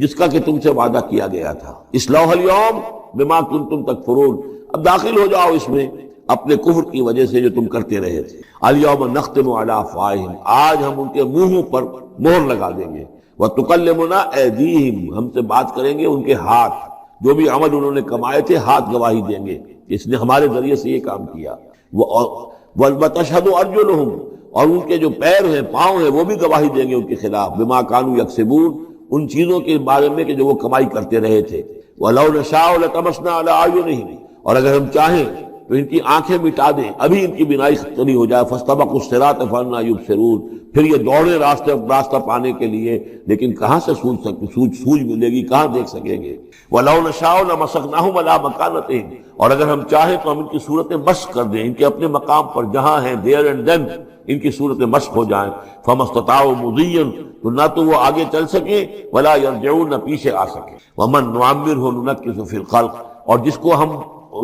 جس کا کہ تم سے وعدہ کیا گیا تھا. اصلوها اليوم بما کنتم تکفرون، اب داخل ہو جاؤ اس میں اپنے کفر کی وجہ سے جو تم کرتے رہے تھے. الیوم نختم علی افواہہم، آج ہم ان کے منہوں پر مہر لگا دیں گے. وتکلمنا ایدیہم، ہم سے بات کریں گے ان کے ہاتھ، جو بھی عمل انہوں نے کمائے تھے ہاتھ گواہی دیں گے اس نے ہمارے ذریعے سے یہ کام کیا. وتشہد ارجلہم، اور ان کے جو پیر ہیں پاؤں ہیں وہ بھی گواہی دیں گے ان کے خلاف. بما کانوا یکسبون، ان چیزوں کے بارے میں کہ جو وہ کمائی کرتے رہے تھے. وَلَوْ نَشَاءُ لَطَمَسْنَا عَلَىٰ أَعْيُنِهِمْ، اور اگر ہم چاہیں تو ان کی آنکھیں مٹا دیں، ابھی ان کی بینائی ختم ہو جائے. فَاسْتَبَقُوا الصِّرَاطَ فَأَنَّىٰ يُبْصِرُونَ، پھر یہ دوڑے راستہ پانے کے لیے، لیکن کہاں سے سوج ملے گی، کہاں دیکھ سکیں گے. وَلَوْ نَشَاءُ لَمَسَخْنَاهُمْ عَلَىٰ مَكَانَتِهِمْ، اور اگر ہم چاہیں تو ہم ان کی صورتیں مشق کر دیں، ان کے اپنے مقام پر جہاں ہیں there and then ان کی صورتیں مشق ہو جائیں. فَمَا اسْتَطَاعُوا مُضِيًّا، تو نہ تو وہ آگے چل سکیں، وَلَا يَرْجِعُونَ، نہ پیچھے آ سکیں. وَمَن نُعَمِّرْهُ نُنَكِّسُ فِي الْخَلْقِ، اور جس کو ہم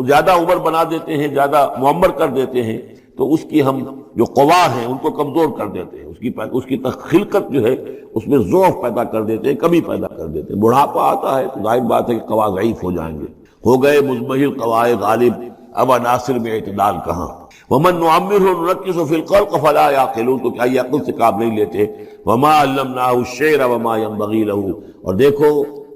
زیادہ عمر بنا دیتے ہیں، زیادہ معمر کر دیتے ہیں، تو اس کی ہم جو قوا ہیں ان کو کمزور کر دیتے ہیں. اس کی خلقت جو ہے اس میں ضعف پیدا کر دیتے ہیں، کمی پیدا کر دیتے ہیں. بڑھاپا آتا ہے تو ظاہر بات ہے کہ قوا ضعیف ہو جائیں گے. ہو گئے مزمحل قوائے غالب، اب عناصر میں اعتدال کہاں. وَمَن نُعَمِّرْهُ نُنَكِّسُ فِي الْخَلْقِ فَلَا يَعْقِلُونَ، تو کیا یہ عقل سے کام نہیں لیتے. وَمَا عَلَّمْنَاهُ الشِّعْرَ وَمَا يَنبَغِي لَهُ، اور دیکھو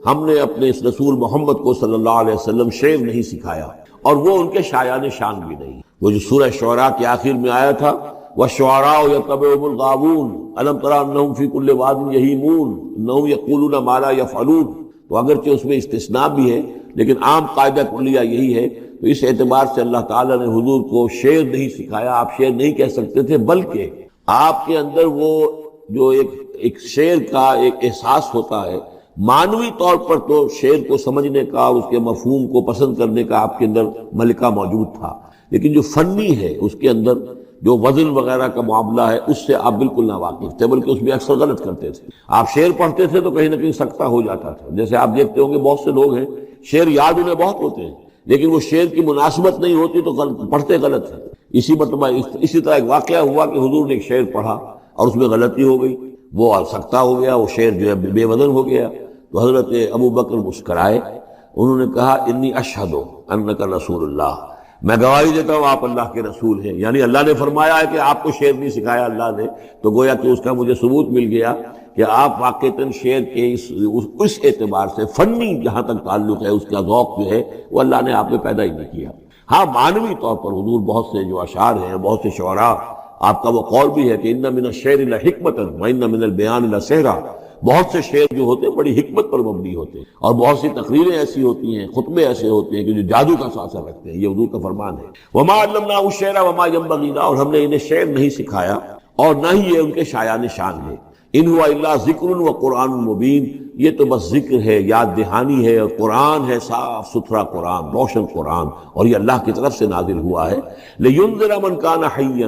ہم نے اپنے اس رسول محمد کو صلی اللہ علیہ وسلم شعر نہیں سکھایا، اور وہ ان کے شایان شان بھی نہیں. وہ جو سورہ شعراء کے آخر میں آیا تھا، وَالشُّعَرَاءُ يَتَّبِعُهُمُ الْغَاوُونَ أَلَمْ تَرَ أَنَّهُمْ فِي كُلِّ وَادٍ يَهِيمُونَ إِنَّهُمْ يَقُولُونَ مَا لَا يَفْعَلُونَ، تو اگرچہ اس میں استثناء بھی ہے لیکن عام قاعدہ کلیہ یہی ہے. تو اس اعتبار سے اللہ تعالیٰ نے حضور کو شعر نہیں سکھایا، آپ شعر نہیں کہہ سکتے تھے، بلکہ آپ کے اندر وہ جو ایک شعر کا ایک احساس ہوتا ہے، معنوی طور پر تو شعر کو سمجھنے کا، اس کے مفہوم کو پسند کرنے کا آپ کے اندر ملکہ موجود تھا، لیکن جو فنی ہے اس کے اندر جو وزن وغیرہ کا معاملہ ہے اس سے آپ بالکل ناواقف تھے، بلکہ اس میں اکثر غلط کرتے تھے. آپ شعر پڑھتے تھے تو کہیں نہ کہیں سکتہ ہو جاتا تھا. جیسے آپ دیکھتے ہوں گے بہت سے لوگ ہیں شعر یاد انہیں بہت ہوتے ہیں، لیکن وہ شعر کی مناسبت نہیں ہوتی تو پڑھتے غلط ہے. اسی طرح ایک واقعہ ہوا کہ حضور نے ایک شعر پڑھا اور اس میں غلطی ہو گئی، وہ سکتہ ہو گیا، وہ شعر جو ہے بے وزن ہو گیا. تو حضرت ابو بکر مسکرائے، انہوں نے کہا انی اشہد انک رسول اللہ، میں گواہی دیتا ہوں آپ اللہ کے رسول ہیں. یعنی اللہ نے فرمایا ہے کہ آپ کو شعر نہیں سکھایا اللہ نے، تو گویا کہ اس کا مجھے ثبوت مل گیا کہ آپ واقعتاً شعر کے اس اعتبار سے فنی جہاں تک تعلق ہے، اس کا ذوق جو ہے وہ اللہ نے آپ میں پیدا ہی نہیں کیا. ہاں معنوی طور پر حضور بہت سے جو اشعار ہیں، بہت سے شعراء، آپ کا وہ قول بھی ہے کہ ان من الشعر لحکمۃ وان من البیان لسحرا، بہت سے شعر جو ہوتے ہیں بڑی حکمت پر مبنی ہوتے ہیں، اور بہت سی تقریریں ایسی ہوتی ہیں، خطبے ایسے ہوتے ہیں کہ جو جادو کا اثر رکھتے ہیں. یہ حضور کا فرمان ہے. وما علمناه الشعر وما ينبغي له، اور ہم نے انہیں شعر نہیں سکھایا اور نہ ہی یہ ان کے شایان شان ہے. ان هو الا ذکر و قرآن مبین، یہ تو بس ذکر ہے، یاد دہانی ہے، اور قرآن ہے، صاف ستھرا قرآن، روشن قرآن، اور یہ اللہ کی طرف سے نازل ہوا ہے. لینذر من کان حیا،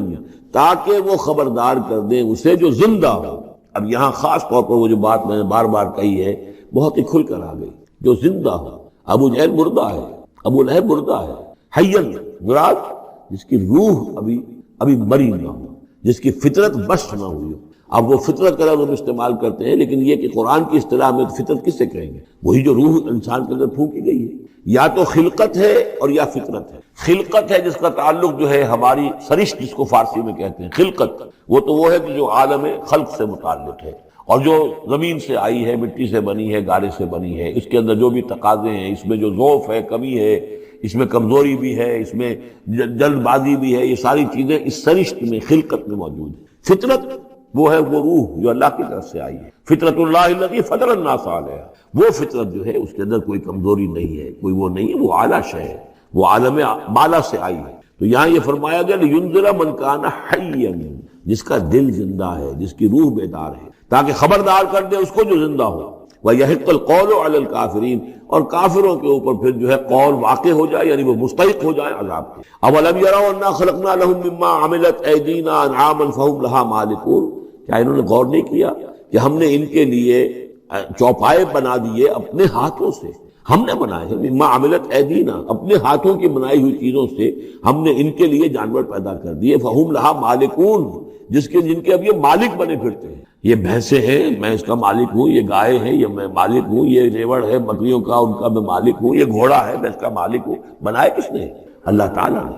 تاکہ وہ خبردار کر دیں اسے جو زندہ ہو. اب یہاں خاص طور پر وہ جو بات میں نے بار بار کہی ہے بہت ہی کھل کر آ گئی، جو زندہ ہو. ابو جہل مردہ ہے، ابو لہب مردہ ہے. حیّن مراد جس کی روح ابھی مری نہ ہو، جس کی فطرت بس نہ ہوئی ہو. اب وہ فطرت کا لفظ ہم استعمال کرتے ہیں، لیکن یہ کہ قرآن کی اصطلاح میں فطرت کس سے کہیں گے؟ وہی جو روح انسان کے اندر پھونکی گئی ہے. یا تو خلقت ہے اور یا فطرت ہے. خلقت ہے جس کا تعلق جو ہے ہماری سرشت، جس کو فارسی میں کہتے ہیں خلقت، وہ ہے کہ جو عالم خلق سے متعلق ہے، اور جو زمین سے آئی ہے، مٹی سے بنی ہے، گارے سے بنی ہے. اس کے اندر جو بھی تقاضے ہیں، اس میں جو ضعف ہے، کمی ہے، اس میں کمزوری بھی ہے، اس میں جلد بازی بھی ہے، یہ ساری چیزیں اس سرشت میں خلقت میں موجود ہے. فطرت وہ ہے وہ روح جو اللہ کی طرف سے آئی ہے. فطرت اللہ الذی فطر الناس علیہا، وہ فطرت جو ہے اس کے اندر کوئی کمزوری نہیں ہے، کوئی وہ نہیں ہے، وہ اعلیٰ شے ہے، وہ عالم بالا سے آئی ہے. تو یہاں یہ فرمایا گیا لینذر من کان حیا، جس کا دل زندہ ہے، جس کی روح بیدار ہے، تاکہ خبردار کر دے اس کو جو زندہ ہو. وَيَحِقَّ الْقَوْلُ عَلَى الْكَافِرِينَ، اور کافروں کے اوپر پھر جو ہے قول واقع ہو جائے، یعنی وہ مستحق ہو جائے عذاب کے. أَوَلَمْ يَرَوْا أَنَّا خَلَقْنَا لَهُم مِّمَّا عَمِلَتْ أَيْدِينَا أَنْعَامًا فَهُمْ لَهَا مَالِكُونَ، کیا انہوں نے غور نہیں کیا کہ ہم نے ان کے لیے چوپائے بنا دیے اپنے ہاتھوں سے، ہم نے بنائے ہیں، مما عملت ایدینا، اپنے ہاتھوں کی بنائی ہوئی چیزوں سے ہم نے ان کے لیے جانور پیدا کر دیے، فہم لہا مالکون، جن کے اب یہ مالک بنے پھرتے ہیں۔ یہ بھینسیں ہیں، میں اس کا مالک ہوں، یہ گائے ہیں، یہ میں مالک ہوں، یہ ریوڑ ہے بکریوں کا، ان کا میں مالک ہوں، یہ گھوڑا ہے میں اس کا مالک ہوں۔ بنائے کس نے؟ اللہ تعالیٰ نے۔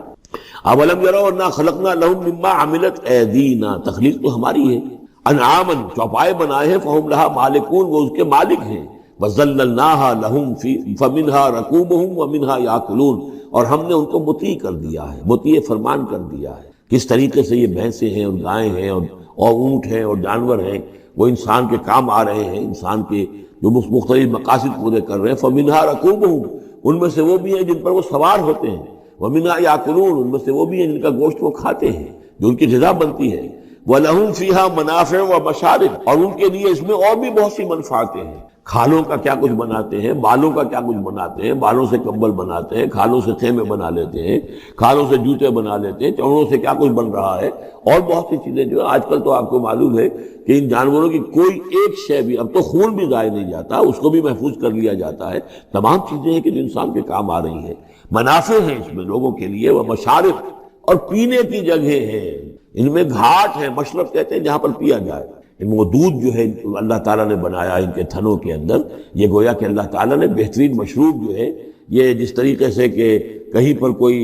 اولم یروا انا خلقنا لهم مما عملت ایدینا، تخلیق تو ہماری ہے۔ انعاما، چوپائے بنائے ہیں، فہم لہا مالکون، وہ اس کے مالک ہیں۔ وَذَلَّلْنَاهَا لَهُمْ فَمِنْهَا رَكُوبُهُمْ وَمِنْهَا يَأْكُلُونَ، اور ہم نے ان کو مطیع کر دیا ہے، مطیع فرمان کر دیا ہے۔ کس طریقے سے یہ بھینسیں ہیں اور گائیں ہیں اور اونٹ ہیں اور جانور ہیں، وہ انسان کے کام آ رہے ہیں، انسان کے جو مختلف مقاصد پورے کر رہے ہیں۔ فَمِنْهَا رَكُوبُهُمْ، ان میں سے وہ بھی ہیں جن پر وہ سوار ہوتے ہیں، وَمِنْهَا يَأْكُلُونَ، ان میں سے وہ بھی ہیں جن کا گوشت وہ کھاتے ہیں، جو ان کی غذا بنتی ہے۔ وَلَهُمْ فِيهَا مَنَافِعُ وَمَشَارِبُ، اور ان کے لیے اس میں اور بھی بہت سی منفعتیں ہیں۔ کھالوں کا کیا کچھ بناتے ہیں، بالوں کا کیا کچھ بناتے ہیں، بالوں سے کمبل بناتے ہیں، کھالوں سے خیمے بنا لیتے ہیں، کھالوں سے جوتے بنا لیتے ہیں، چمڑوں سے کیا کچھ بن رہا ہے، اور بہت سی چیزیں جو آج کل تو آپ کو معلوم ہے کہ ان جانوروں کی کوئی ایک شے بھی، اب تو خون بھی ضائع نہیں جاتا، اس کو بھی محفوظ کر لیا جاتا ہے۔ تمام چیزیں ہیں کہ جو انسان کے کام آ رہی ہیں، منافع ہیں اس میں لوگوں کے لیے، وہ مشارب، اور پینے کی جگہیں ہیں، ان میں گھاٹ ہیں، مشرب کہتے ہیں جہاں پر پیا جائے۔ ان وہ دودھ جو ہے اللہ تعالیٰ نے بنایا ان کے تھنوں کے اندر، یہ گویا کہ اللہ تعالیٰ نے بہترین مشروب جو ہے، یہ جس طریقے سے کہ کہیں پر کوئی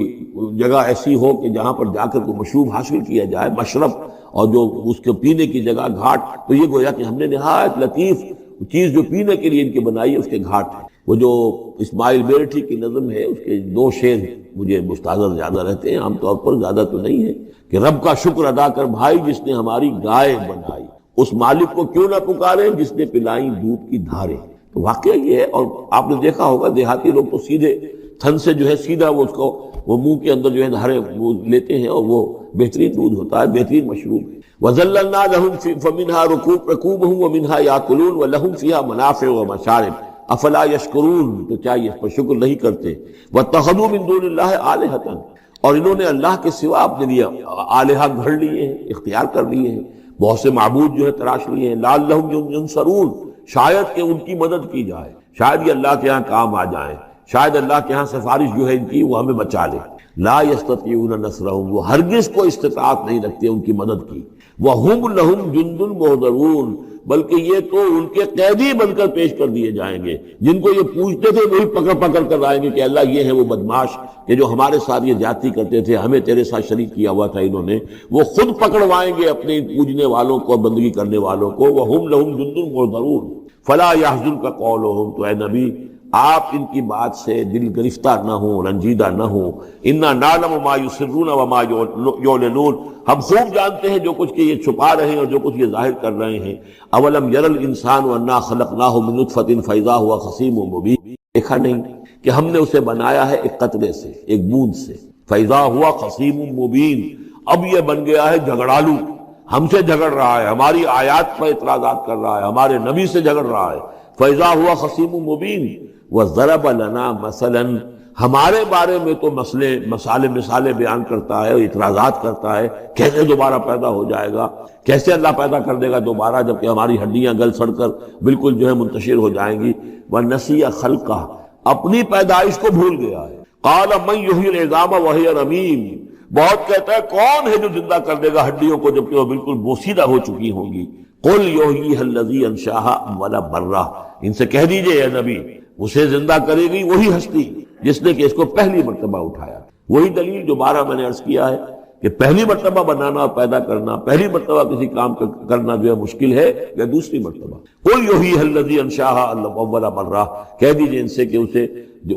جگہ ایسی ہو کہ جہاں پر جا کر کوئی مشروب حاصل کیا جائے، مشرب، اور جو اس کے پینے کی جگہ گھاٹ، تو یہ گویا کہ ہم نے نہایت لطیف چیز جو پینے کے لیے ان کی بنائی ہے، اس کے گھاٹ ہے۔ وہ جو اسماعیل بیرٹھی کی نظم ہے، اس کے 2 شعر مجھے مستحضر زیادہ رہتے ہیں، عام طور پر زیادہ تو نہیں ہے، کہ رب کا شکر ادا کر بھائی جس نے ہماری گائے بنائی، اس مالک کو کیوں نہ پکارے جس نے پلائیں دودھ کی دھاریں۔ تو واقعہ یہ ہے، اور آپ نے دیکھا ہوگا دیہاتی لوگ تو سیدھے تھن سے جو ہے سیدھا وہ اس کو وہ منہ کے اندر جو ہے دھارے وہ لیتے ہیں، اور وہ بہترین دودھ ہوتا ہے، بہترین مشروب ہے۔ وَذَلَّلْنَا لَهُمْ فَمِنْهَا رَكُوبُهُمْ وَمِنْهَا يَأْكُلُونَ وَلَهُمْ فِيهَا مَنَافِعُ وَمَشَارِبُ أَفَلَا يَشْكُرُونَ، تو کیا یہ اس پر شکر نہیں کرتے؟ وَاتَّخَذُوا مِن دُونِ اللَّهِ آلِهَةً، اور انہوں نے اللہ کے سوا اپنے لیے آلہہ گھڑ لیے ہیں، اختیار کر لیے ہیں، بہت سے معبود جو ہے تراش لیے ہیں، لعلہم ینصرون، شاید کہ ان کی مدد کی جائے، شاید یہ اللہ کے ہاں کام آ جائیں، شاید اللہ کے ہاں سفارش جو ہے ان کی وہ ہمیں بچا لے۔ لا یستطیعون نصرہم، وہ ہرگز کو استطاعت نہیں رکھتے ان کی مدد کی۔ وہم لہم جند محضرون، بلکہ یہ تو ان کے قیدی بن کر پیش کر دیے جائیں گے، جن کو یہ پوچھتے تھے وہی پکڑ پکڑ کر لائیں گے کہ اللہ یہ ہے وہ بدماش کہ جو ہمارے ساتھ یہ زیادتی کرتے تھے، ہمیں تیرے ساتھ شریک کیا ہوا تھا انہوں نے، وہ خود پکڑوائیں گے اپنے پوجنے والوں کو اور بندگی کرنے والوں کو۔ وہم لہم جند محضرون فلا یحزنک قولہم، تو اے نبی آپ ان کی بات سے دل گرفتہ نہ ہوں، رنجیدہ نہ ہوں۔ انا نعلم ما یسرون وما یعلنون، ہم خوب جانتے ہیں جو کچھ کہ یہ چھپا رہے ہیں اور جو کچھ یہ ظاہر کر رہے ہیں۔ اولم یر الانسان انا خلقناہ من نطفۃ فاذا هو خصیم مبین، دیکھا نہیں کہ ہم نے اسے بنایا ہے ایک قطرے سے، ایک بوند سے، فاذا هو خصیم مبین، اب یہ بن گیا ہے جھگڑالو، ہم سے جھگڑ رہا ہے، ہماری آیات پر اعتراضات کر رہا ہے، ہمارے نبی سے جھگڑ رہا ہے۔ فاذا هو خصیم مبین وضرب لنا مثلا، ہمارے بارے میں تو مثالیں بیان کرتا ہے اور اعتراضات کرتا ہے، کیسے دوبارہ پیدا ہو جائے گا، کیسے اللہ پیدا کر دے گا دوبارہ جبکہ ہماری ہڈیاں گل سڑ کر بالکل جو ہے منتشر ہو جائیں گی۔ وَنَسِيَ خَلْقَهُ، اپنی پیدائش کو بھول گیا ہے۔ قَالَ مَن يُحْيِي الْعِظَامَ وَهِيَ رَمِيمٌ، بہت کہتا ہے کون ہے جو زندہ کر دے گا ہڈیوں کو جبکہ وہ بالکل بوسیدہ ہو چکی ہوں گی۔ قُلْ يُحْيِيهَا الَّذِي أَنشَأَهَا أَوَّلَ مَرَّةٍ، ان سے کہہ دیجئے اے نبی، اسے زندہ کرے گی وہی ہستی جس نے کہ اس کو پہلی مرتبہ اٹھایا۔ وہی دلیل جو 12 میں نے عرض کیا ہے کہ پہلی مرتبہ بنانا اور پیدا کرنا، پہلی مرتبہ کسی کام کرنا جو ہے مشکل ہے، یا دوسری مرتبہ۔ قُلْ يُحْيِيهَا الَّذِي أَنشَأَهَا أَوَّلَ مَرَّةٍ، کہہ دیجئے ان سے کہ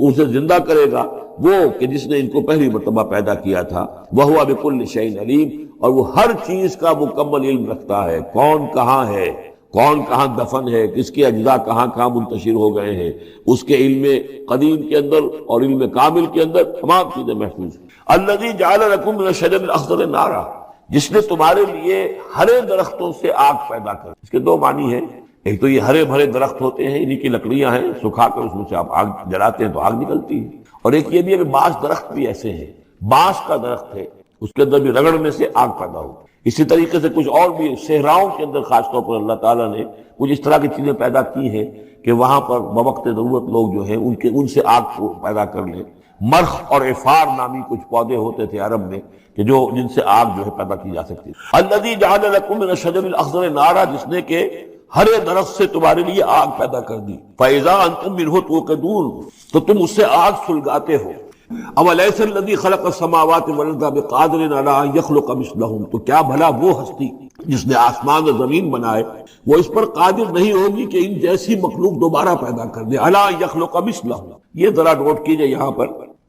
اسے زندہ کرے گا وہ کہ جس نے ان کو پہلی مرتبہ پیدا کیا تھا۔ وَهُوَ بِكُلِّ شَيْءٍ عَلِيمٌ، اور وہ ہر چیز کا مکمل علم رکھتا ہے، کون کہاں ہے، کون کہاں دفن ہے، کس کے اجزاء کہاں کہاں منتشر ہو گئے ہیں، اس کے علم قدیم کے اندر اور علم کامل کے اندر تمام چیزیں محفوظ ہیں۔ الذی جعل لکم من الشجر الاخضر نارا، جس نے تمہارے لیے ہرے درختوں سے آگ پیدا کر۔ اس کے 2 معنی ہیں، ایک تو یہ ہرے بھرے درخت ہوتے ہیں، انہی کی لکڑیاں ہیں، سکھا کر اس میں سے آپ آگ جلاتے ہیں تو آگ نکلتی ہے، اور ایک یہ بھی ہے کہ بعض درخت بھی ایسے ہیں، بانس کا درخت ہے، اس کے اندر بھی رگڑنے سے آگ پیدا ہوتی ہے۔ اسی طریقے سے کچھ اور بھی صحراؤں کے اندر خاص طور پر اللہ تعالیٰ نے کچھ اس طرح کی چیزیں پیدا کی ہیں کہ وہاں پر بوقت ضرورت لوگ جو ہیں ان سے آگ کو پیدا کر لیں۔ مرخ اور عفار نامی کچھ پودے ہوتے تھے عرب میں کہ جن سے آگ جو ہے پیدا کی جا سکتی ہے۔ الذی جعل لکم من الشجر الاخضر نارا، جس نے کہ ہرے درخت سے تمہارے لیے آگ پیدا کر دی۔ فاذا انتم منہ توقدون، تو تم اس سے آگ سلگاتے ہو۔ اولیس الذی خلق السماوات والارض بقادر علی ان یخلق مثلہم، تو کیا بھلا وہ ہستی جس نے آسمان اور زمین بنائے وہ اس پر قادر نہیں ہوگی کہ ان جیسی مخلوق دوبارہ پیدا کر دے۔ علی ان یخلق مثلہم، یہ ذرا نوٹ کیجئے یہاں پر،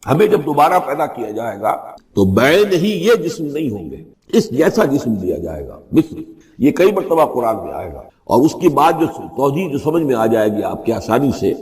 ہمیں جب دوبارہ پیدا کیا جائے گا تو بین ہی یہ جسم نہیں ہوں گے، اس جیسا جسم دیا جائے گا۔ مثل یہ کئی مرتبہ قرآن میں آئے گا، اور اس کی بات جو توجیہ جو سمجھ میں آ جائے گی آپ کے آسانی سے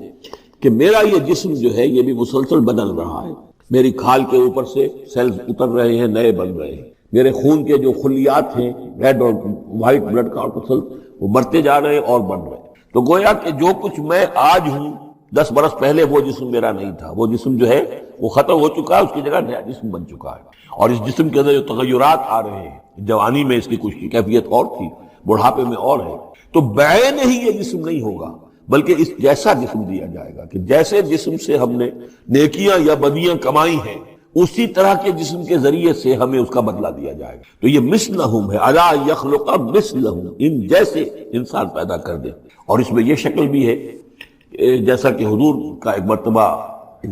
کہ میرا یہ جسم جو ہے یہ بھی مسلسل بدل رہا ہے، میری کھال کے اوپر سے سیلز اتر رہے ہیں، نئے بن رہے ہیں، میرے خون کے جو خلیات ہیں ریڈ اور وائٹ بلڈ کارپسل وہ بڑھتے جا رہے ہیں اور بڑھ رہے ہیں۔ تو گویا کہ جو کچھ میں آج ہوں 10 برس پہلے وہ جسم میرا نہیں تھا، وہ جسم جو ہے وہ ختم ہو چکا ہے، اس کی جگہ نیا جسم بن چکا ہے۔ اور اس جسم کے اندر جو تغیرات آ رہے ہیں، جوانی میں اس کی کچھ کیفیت اور تھی، بڑھاپے میں اور ہے، تو بعین ہی یہ جسم نہیں ہوگا بلکہ اس جیسا جسم دیا جائے گا کہ جیسے جسم سے ہم نے نیکیاں یا بدیاں کمائی ہیں اسی طرح کے جسم کے ذریعے سے ہمیں اس کا بدلہ دیا جائے گا۔ تو یہ مثلہم ہے، الا یخلق مثلہم، ان جیسے انسان پیدا کر دے۔ اور اس میں یہ شکل بھی ہے جیسا کہ حضور کا ایک مرتبہ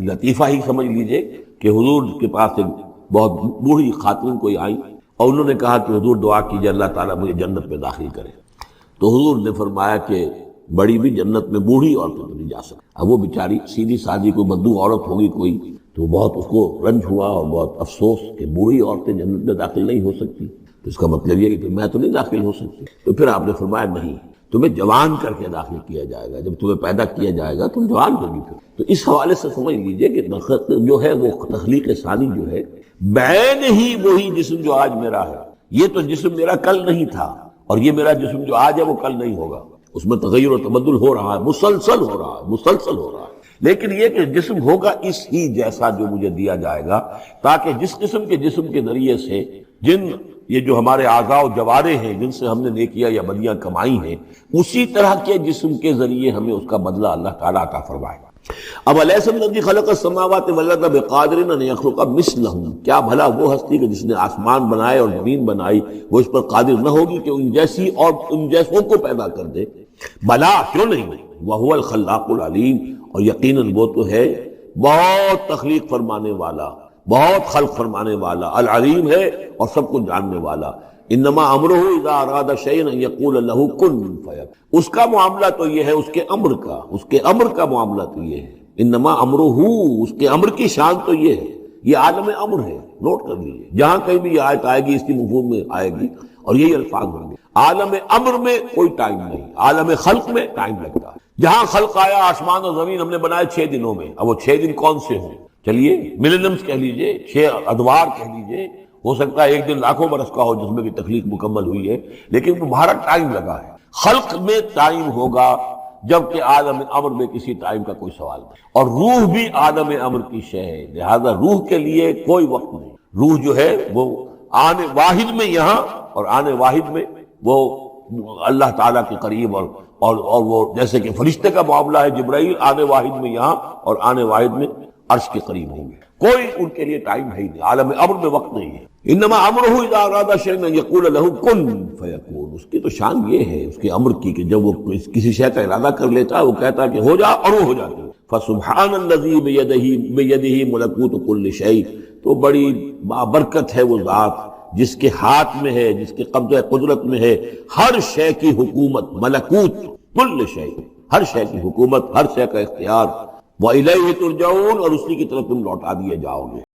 لطیفہ ہی سمجھ لیجئے کہ حضور کے پاس ایک بہت بوڑھی خاتون کوئی آئی اور انہوں نے کہا کہ حضور دعا کیجئے اللہ تعالیٰ مجھے جنت میں داخل کرے۔ تو حضور نے فرمایا کہ بڑی بھی جنت میں بوڑھی عورتیں تو نہیں جا سکتی۔ اب وہ بیچاری سیدھی سادھی کوئی بدو عورت ہوگی کوئی، تو بہت اس کو رنج ہوا اور بہت افسوس کہ بوڑھی عورتیں جنت میں داخل نہیں ہو سکتی۔ تو اس کا مطلب یہ کہ میں تو نہیں داخل ہو سکتی۔ تو پھر آپ نے فرمایا نہیں، تمہیں جوان کر کے داخل کیا جائے گا، جب تمہیں پیدا کیا جائے گا تم جوان ہوگی پھر۔ تو اس حوالے سے سمجھ لیجئے کہ جو ہے وہ تخلیق ثانی جو ہے بعین ہی وہی جسم جو آج میرا ہے، یہ تو جسم میرا کل نہیں تھا، اور یہ میرا جسم جو آج ہے وہ کل نہیں ہوگا، اس میں تغیر و تبدل ہو رہا ہے، مسلسل ہو رہا ہے۔ لیکن یہ کہ جسم ہوگا اس ہی جیسا جو مجھے دیا جائے گا، تاکہ جس قسم کے جسم کے ذریعے سے یہ جو ہمارے اعضاء و جوارے ہیں جن سے ہم نے نیکیاں یا بدیاں کمائی ہیں، اسی طرح کے جسم کے ذریعے ہمیں اس کا بدلہ اللہ تعالیٰ عطا فرمائے گا۔ اب الیس الذی خلق السماوات والارض بقادر ان یخلق مثلہم، کیا بھلا وہ ہستی کہ جس نے آسمان بنائے اور زمین بنائی وہ اس پر قادر نہ ہوگی کہ ان جیسی اور ان جیسوں کو پیدا کر دے؟ بلا، کیوں نہیں، وہو الخلاق العلیم، اور یقیناً وہ تو ہے بہت تخلیق فرمانے والا، بہت خلق فرمانے والا، العلیم ہے اور سب کو جاننے والا۔ انما امرہ اذا اراد شیئا ان یقول له کن فیکون، اس کا معاملہ تو یہ ہے، اس کے امر کا معاملہ تو یہ ہے۔ انما امرہ، اس کے امر کی شان تو یہ ہے، یہ عالم امر ہے، نوٹ کر لیجیے، جہاں کہیں بھی یہ آیت آئے گی اس کی مفہوم میں آئے گی اور یہی الفاظ ہوں گے۔ عالم امر میں کوئی ٹائم نہیں، عالم خلق میں ٹائم لگتا ہے۔ جہاں خلق آیا آسمان اور زمین ہم نے بنائے 6 دنوں میں، اب وہ 6 دن کون سے ہوں؟ چلیے ملینمز کہہ لیجئے، 6 ادوار کہہ لیجئے، ہو سکتا ہے ایک دن لاکھوں برس کا ہو جس میں بھی تخلیق مکمل ہوئی ہے، لیکن تمہارا ٹائم لگا ہے۔ خلق میں ٹائم ہوگا جبکہ عالم امر میں کسی ٹائم کا کوئی سوال نہیں، اور روح بھی عالم امر کی شے ہے، لہذا روح کے لیے کوئی وقت نہیں۔ روح جو ہے وہ آنے واحد میں یہاں اور آنے واحد میں وہ اللہ تعالیٰ کے قریب، اور وہ جیسے کہ فرشتے کا معاملہ ہے، جبرائیل آنے واحد میں یہاں اور آنے واحد میں عرش کے قریب ہوں گے، کوئی ان کے لیے ٹائم ہے ہی نہیں، عالم امر میں وقت نہیں ہے۔ انما امرہ اذا اراد شیئا ان یقول له کن فیکون، اس کی تو شان یہ ہے اس کے امر کی کہ جب وہ کسی شے کا ارادہ کر لیتا ہے وہ کہتا ہے کہ ہو جا اور وہ ہو جاتی ہے۔ فسبحان الذی بیدہ ملکوت کل شیء، تو بڑی بابرکت ہے وہ ذات جس کے ہاتھ میں ہے، جس کے قبضہ قدرت میں ہے ہر شے کی حکومت، ملکوت کل شیء، ہر شے کی حکومت، ہر شے کا اختیار۔ وَإِلَيْهِ تُرْجَعُونَ، اور اسی کی طرف تم لوٹا دیے جاؤ گے۔